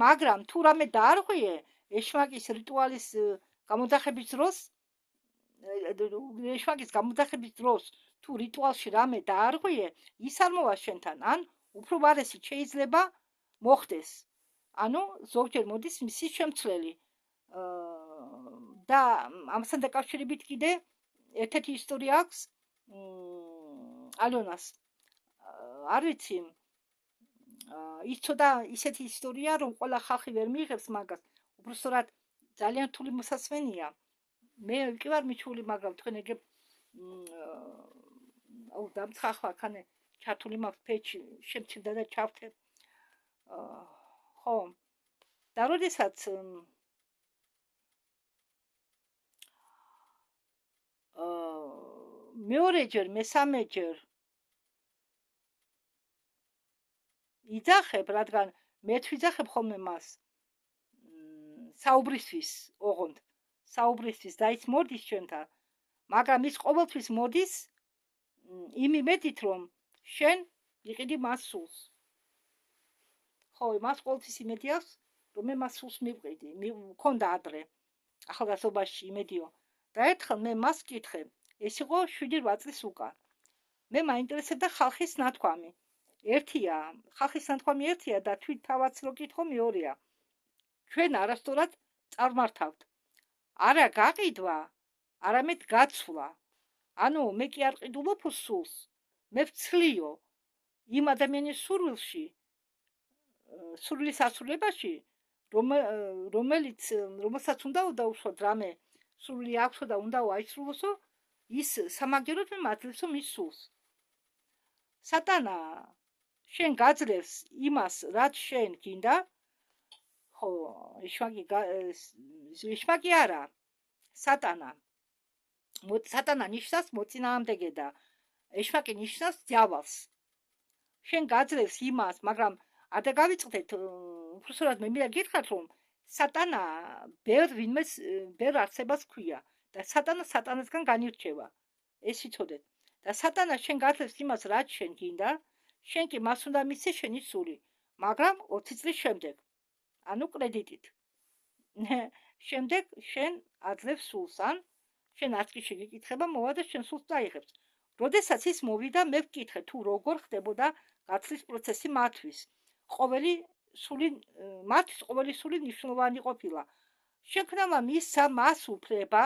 მაგრამ თუ რამე დაარღვიე ეშმაკის რიტუალის გამოძახების დროს, ეშმაკის გამოძახების დროს თუ რიტუალში რამე დაარღვიე, ის არ მოვა შენთან, ან უფრო ვარესით შეიძლება მოხდეს. ანუ ზოგჯერ მოდის მისი შემცვლელი. და ამასთან დაკავშირებით კიდე ერთ-ერთი ისტორია აქვს ალონას. არ ვიცი, ის ცოტა ისეთი ისტორია, რომ ყველა ხალხი ვერ მიიღებს მაგას. უბრალოდ ძალიან რთული მოსასმენია. მე კი ვარ მიჩვეული, მაგრამ თქვენ ეგ აუ დამცხახვა ხანე ჩართული მაქვს ფეჩი შემცირდა და ჩავთე ხო და როდესაც მეორეჯერ მესამეჯერ იძახებ რადგან მე თვითახებ ხოლმე მას საუბრისთვის ოღონდ საუბრისთვის და ის მოდის ჩვენთან მაგრამ ის ყოველთვის მოდის იმ იმედით რომ შენ იყიდი მას სულს ხო მას ყოველთვის იმედი აქვს რომ მე მას სულს მივყიდი მქონდა ადრე ახალგაზრდობაში იმედიო და ერთხელ მე მას ვკითხე ეს იყო 7-8 წლის უკან მე მაინტერესებდა ხალხის ნათქვამი ერთია ხალხის ნათქვამი ერთია და თვით თავაც რო კითხო მეორეა ჩვენ არასდროს წარმართავთ არა გაყიდვა არამედ გაცვლა ანუ მე კი არ ყიდულობ სულს მე ვცლიო იმ ადამიანის სურვილის ასრულებაში რომელსაც უნდა დაუშვათ რამე სურვილი აქვს და უნდა აისრულოსო ის სამაგეროდ მე მაძლევსო მის სულს სატანა შენ გაძლევს იმას რაც შენ გინდა ხო იშვაგი არა სატანა ნიშნავს მოწინააღმდეგე და ეშმაკი ნიშნავს ძავალს შენ გაძლევს იმას მაგრამ არ დავიწყდეთ უბრალოდ მე მინდა გითხრათ რომ სატანა ბერ არსებას ქვია და სატანასგან განირჩევა ეს იცოდეთ და სატანა შენ გაძლევს იმას რაც შენ გინდა შენ კი მას უნდა მისცე შენი სული მაგრამ 20 წლის შემდეგ ანუ კრედიტით შემდეგ შენ აძლევს სულს ან შენ არც კი შეგიკითხება მოვა და შენ სულს დაიღებს როდესაც ის მოვიდა მე ვკითხე თუ როგორ ხდებოდა გაცვლის პროცესი მათთვის ყოველი სული მნიშვნელოვანი ყოფილა შექმნამა მისცა მას უფლება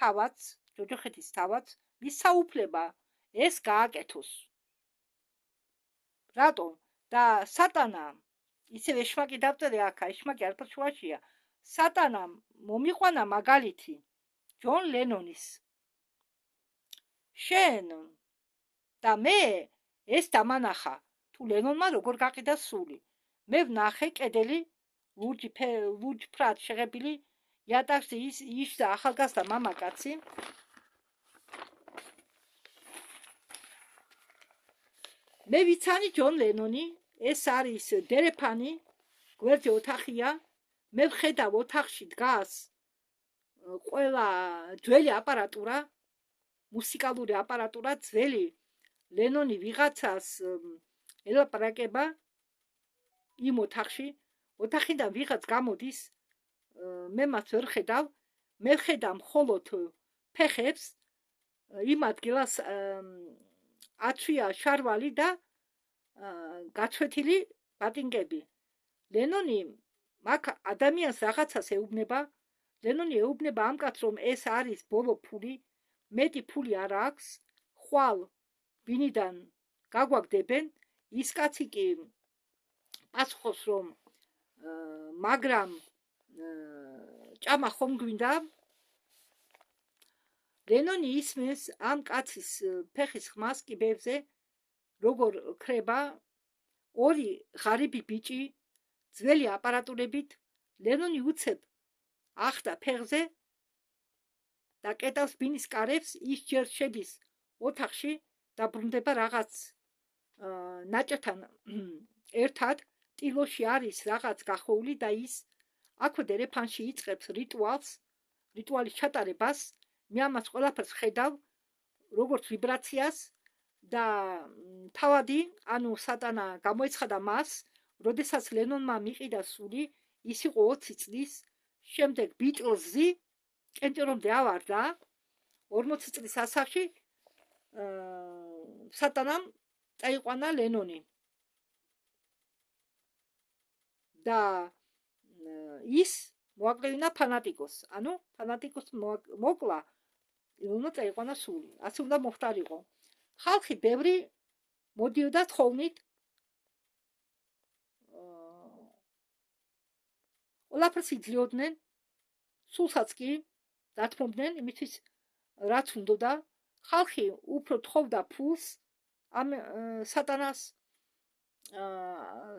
თავაც ჯოჯოხეთის თავაც მისცა უფლება ეს გააკეთოს რატომ და სატანა ისევ ეშმაკი დავწერე აქა ეშმაკი არ პრჩვაშია სატანამ მომიყვანა მაგალითი ჯონ ლენონის შენ და მე ეს დამანახა თუ ლენონმა როგორ გაყიდა სული მე ვნახე კედელი ლურჯ ფრად შეღებილი იატაკზე ის და ახალგაზრდა მამაკაცი მე ვიცანი ჯონ ლენონი ეს არის დერეფანი გვერდზე ოთახია მე ვხედავ ოთახში დგას ყველა ძველი აპარატურა მუსიკალური აპარატურა ძველი ლენონი ვიღაცას ელაპარაკება იმ ოთახიდან ვიღაც გამოდის მე მას ვერ ხედავ მე ვხედავ მხოლოდ ფეხებს იმ ადგილას აცვია შარვალი და გაცვეთილი ბატინგები ლენონი მაგ ადამიანს რაღაცას ეუბნება ლენონი ეუბნება ამ კაცს რომ ეს არის ბოლო ფული მეტი ფული არ აქვს ხვალ ვინიდან გაგვაგდებენ ის კაცი კი პასუხობს რომ მაგრამ ჭამა ხომ გვინდა ლენონი ისმენს ამ კაცის ფეხის ხმას კიბებზე როგორ ქრება ორი ღარიბი ბიჭი ძველი აპარატურებით ლენონი უცებ ახდა ფეხზე და კეტავს ბინის კარებს ის ჯერ შედის ოთახში და ბრუნდება რაღაც ნაჭერთან ერთად ტილოში არის რაღაც გახოვული და ის აქვე დერეფანში იწყებს რიტუალის ჩატარებას მე ამას ყველაფერს ხედავ როგორც ვიბრაციას და თავადი ანუ სატანა გამოეცხადა მას როდესაც ლენონმა მიყიდა სული ის იყო 20 წლის შემდეგ ბიტლზი კენჭერომდე ავარდა 40 წლის ასაკში სატანამ წაიყვანა ლენონი და ის მოაკლევინა ფანატიკოს ანუ ფანატიკოს მოკლა ლენონმა წაიყვანა სული ასე უნდა მოხდარიყო ხალხი ბევრი მოდიოდა თხოვნით ყველაფერს იძლიოდნენ სულსაც კი დათმობდნენ იმისთვის რაც უნდოდა ხალხი უფრო თხოვდა ფულს ამ სატანას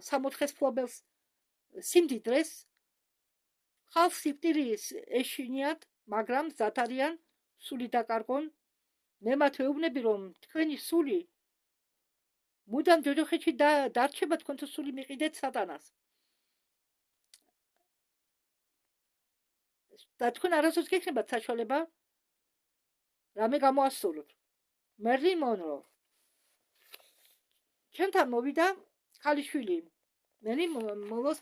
სამოთხეს ფლობელს სიმდიდრეს ხალხს სიკვდილი ეშინიათ მაგრამ მზად არიან სული დაკარგონ მე მათ ვეუბნები რომ თქვენი სული მუდამ ჯოჯოხეთში დარჩება თქვენთვის სული მიყიდეთ სატანას და თქვენ არასოდეს გექნებათ საშუალება რამე გამოასწოროთ მერლინ მონრო ჩვენთან მოვიდა ქალიშვილი მერლინ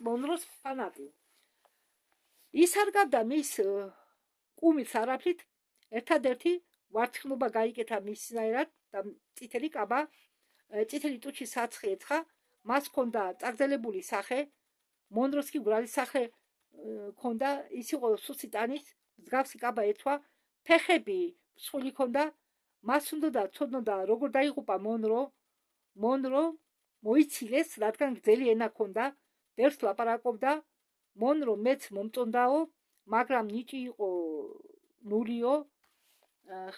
მონროს ფანატი ის არ გავდა მის კუმის არაფრით ერთადერთი ვარცხნობა გაიკეთა მისნაირად და წითელი კაბა წითელი ტუჩი საცხე ეცხა მას ჰქონდა წაგრძელებული სახე მონროს კი ბრალის სახე ჰქონდა ის იყო სუსი ტანის მსგავსი კაბა ეთვა ფეხები მსხვილი ჰქონდა მას უნდა ცოდნოდა როგორ დაიღუპა მონრო მოიცილეს რადგან გრძელი ენა ჰქონდა ბევრს ლაპარაკობდა მონრო მეც მომწონდაო მაგრამ ნიჭი იყო ნულიო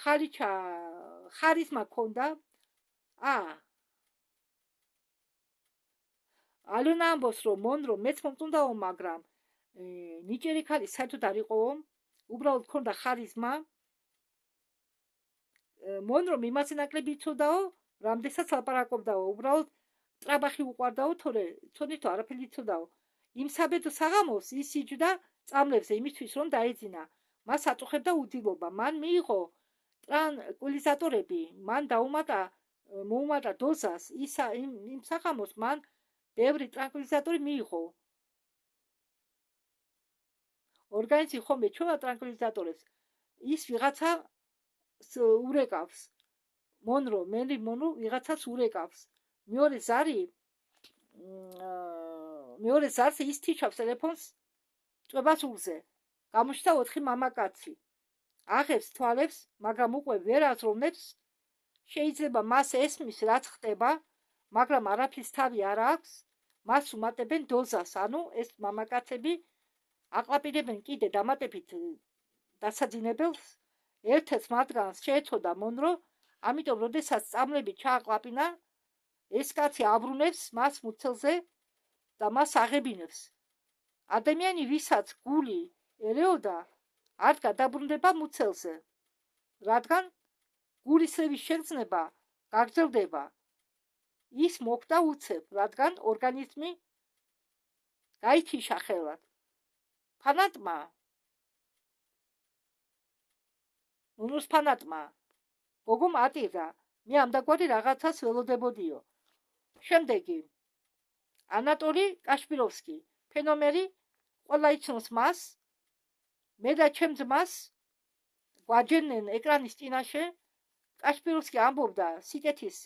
ხარისმა ჰქონდა ალონა ამბობს რომ მონრო მეც მომწონდაო მაგრამ ნიჭიერი ქალი საერთოდ არ იყო უბრალოდ ჰქონდა ხარისმა მონრომ იმაზე ნაკლები იცოდაო რამდენსაც ლაპარაკობდაო უბრალოდ ტრაბახი უყვარდაო თორე ცოდნითო არაფერი იცოდაო იმ საბედო საღამოს ის იჯდა წამლებზე იმისთვის რომ დაეძინა მას აწუხებდა უდილობა მან მიიღო ტრანკვილიზატორები მან მოუმატა დოზას იმ საღამოს მან ბევრი ტრანკვილიზატორი მიიღო ორგანიზმი ხომ ეჩვევა ტრანკვილიზატორებს ის ვიღაცა ურეკავს მონრო ვიღაცას ურეკავს მეორე ზარს ის თიშავს ტელეფონს წვებას უგზე გამოჩნდა 4 მამაკაცი აღებს თვალებს მაგრამ უკვე ვერ აზროვნებს შეიძლება მას ესმის რაც ხდება მაგრამ არაფრის თავი არ აქვს მას უმატებენ დოზას ანუ ეს მამაკაცები აყლაპირებენ კიდე დამატებით დასაძინებელს ერთ-ერთ მათგანს შეეცოდა მონრო ამიტომ როდესაც წამლები ჩააყლაპინა ეს კაცი აბრუნებს მას მუცელზე და მას აღებინებს ადამიანი ვისაც გული ერეოდა არ გადაბრუნდება მუცელზე რადგან გულისრევის შეგრძნება გაგრძელდება ის მოკვდა უცებ რადგან ორგანიზმი გაითიშა ხელად ფანატმა მონროს ფანატმა გოგომ ატირდა მე ამდაგვარი რაღაცას ველოდებოდიო შემდეგი ანატოლი კაშპიროვსკი ფენომენი ყველა იცნობს მას მე და ჩემ ძმას გვაჯერნენ ეკრანის წინაშე კაშპიროვსკი ამბობდა სიკეთის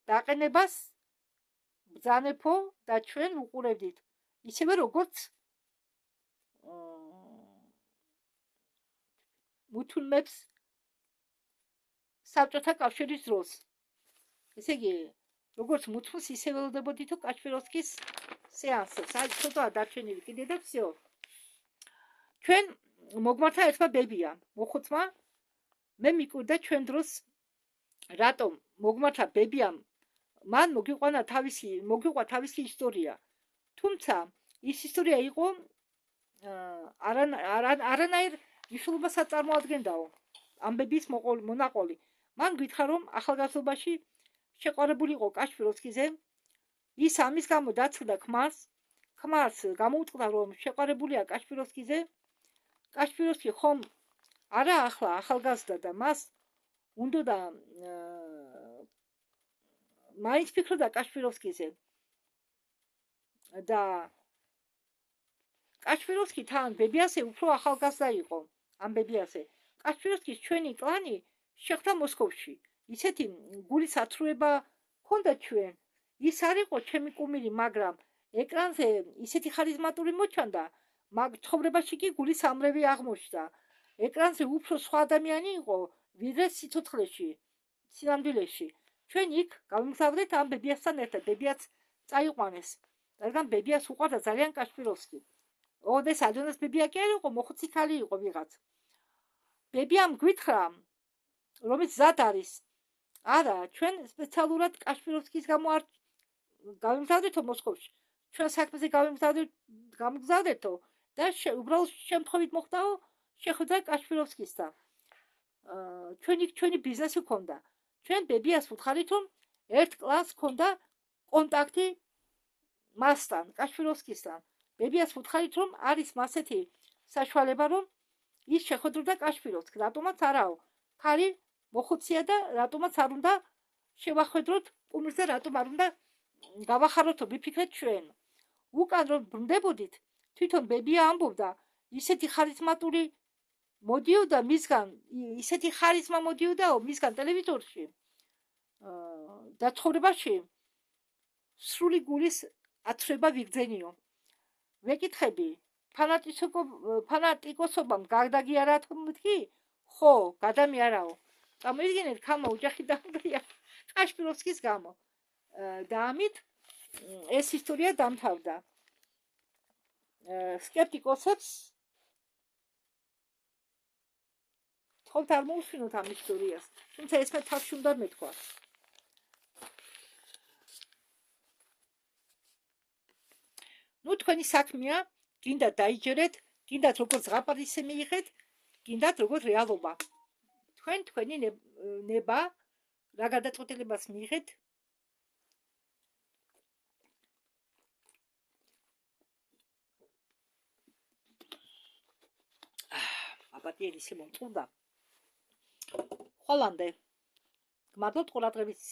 დაყენებას ბრძანებო და ჩვენ უყურებდით ისევე როგორც მუთულმებს საბჭოთა კავშირის დროს ესე იგი როგორც მუთულს ისე ველოდებოდითო კაშპიროვსკის სეანსებს აი ცოტა დარჩენილი კიდე და всё ჩვენ მოგმართა ერთმა ბებია მოხუცმა მე მიკვირდა ჩვენ დროს რატომ მოგმართა ბებიამ მან მოგიყვანა თავისი ისტორია თუმცა ის ისტორია იყო არანაირ მნიშვნელობას აწარმოადგენდაო ამ ბების მონაყოლი მან გითხრა რომ ახალგაზრდობაში შეყვარებული იყო კაშპიროვსკიზე ის ამის გამო დაცლდა ქმარს გამოუწყდა რომ შეყვარებულია კაშპიროვსკიზე კაშპიროვსკი ხომ არა ახლა ახალგაზრდა და მას უნდა მაინც ფიქრობდა კაშპიროვსკიზე და კაშპიროვსკი თან ბებიასე უფრო ახალგაზრდა იყო ამ ბებიასე კაშპიროვსკის ჩვენი კლანი შეხვდა მოსკოვში ისეთი გულის ათრუება ჰქონდა ჩვენ ის არ იყო ჩემი კუმირი მაგრამ ეკრანზე ისეთი ხარიზმატული მოჩანდა მაგ ცხოვრებაში კი გულის ამრევი აღმოჩნდა ეკრანზე უფრო სხვა ადამიანი იყო ვიდრე სიცოცხლეში სინამდვილეში ჩვენ იქ გავიმგზავრეთ ამ ბებიასთან ერთად ბებიაც წაიყვანეს რადგან ბებიას უყვარდა ძალიან კაშპიროვსკი ოდეს ალიონას ბებია კი არ იყო მოხუცი ქალი იყო ვიღაც ბებიამ გვითხრა, რომ ის მზად არის. არა, ჩვენ სპეციალურად კაშპიროვსკის გამო არ გავიმგზავრეთო მოსკოვში. ჩვენ საქმეზე გამგზავრეთო და უბრალოდ შემთხვევით მოხდაო შეხვედრა კაშპიროვსკისთან. ჩვენი ბიზნესი ჰქონდა. ჩვენ ბებიას ვუთხარით, რომ ერთ კლასს ჰქონდა კონტაქტი მასთან, კაშპიროვსკისთან. ბებიას ვუთხარით, რომ არის მასეთი საშუალება, რომ ის შეხვედროდა კაშპიროვსკს. რატომაც არაო. ქალი მოხუცია და რატომაც არ უნდა შევახვედროთ კუმირზე, რატომ არ უნდა გავახაროთო, ვიფიქრეთ ჩვენ. უკან რომ ბრუნდებოდით, თვითონ ბებია ამბობდა, ისეთი ხარიზმატული მოდიოდა მისგან, ისეთი ხარიზმა მოდიოდაო მისგან ტელევიზორში და ცხოვრებაში სრული გულის აცრება ვიგრძენიო. ვეკითხები, ფანატიკოსობამ გადაგიარა თქმითი? ხო, გადამი არაო. წამოიდგინეთ, ქალმა ოჯახი დაამბრია კაშპიროვსკის გამო. და ამით ეს ისტორია დამთავრდა. სკეპტიკოსებს თხოვთ არ მოусვინოთ ამ ისტორიას, თუმცა ეს მე თავში უნდა მეთქვა. ნუ თქვენი საქმეა, გინდათ დაიჯერეთ, გინდათ როგორც ზღაპარისე მიიღეთ, გინდათ როგორც რეალობა. თქვენი ნება რა გადაწყვეტილებას მიიღეთ, აპატიელი სიმონ წუნდა. ხოლამდე გმადლობთ ყურადღების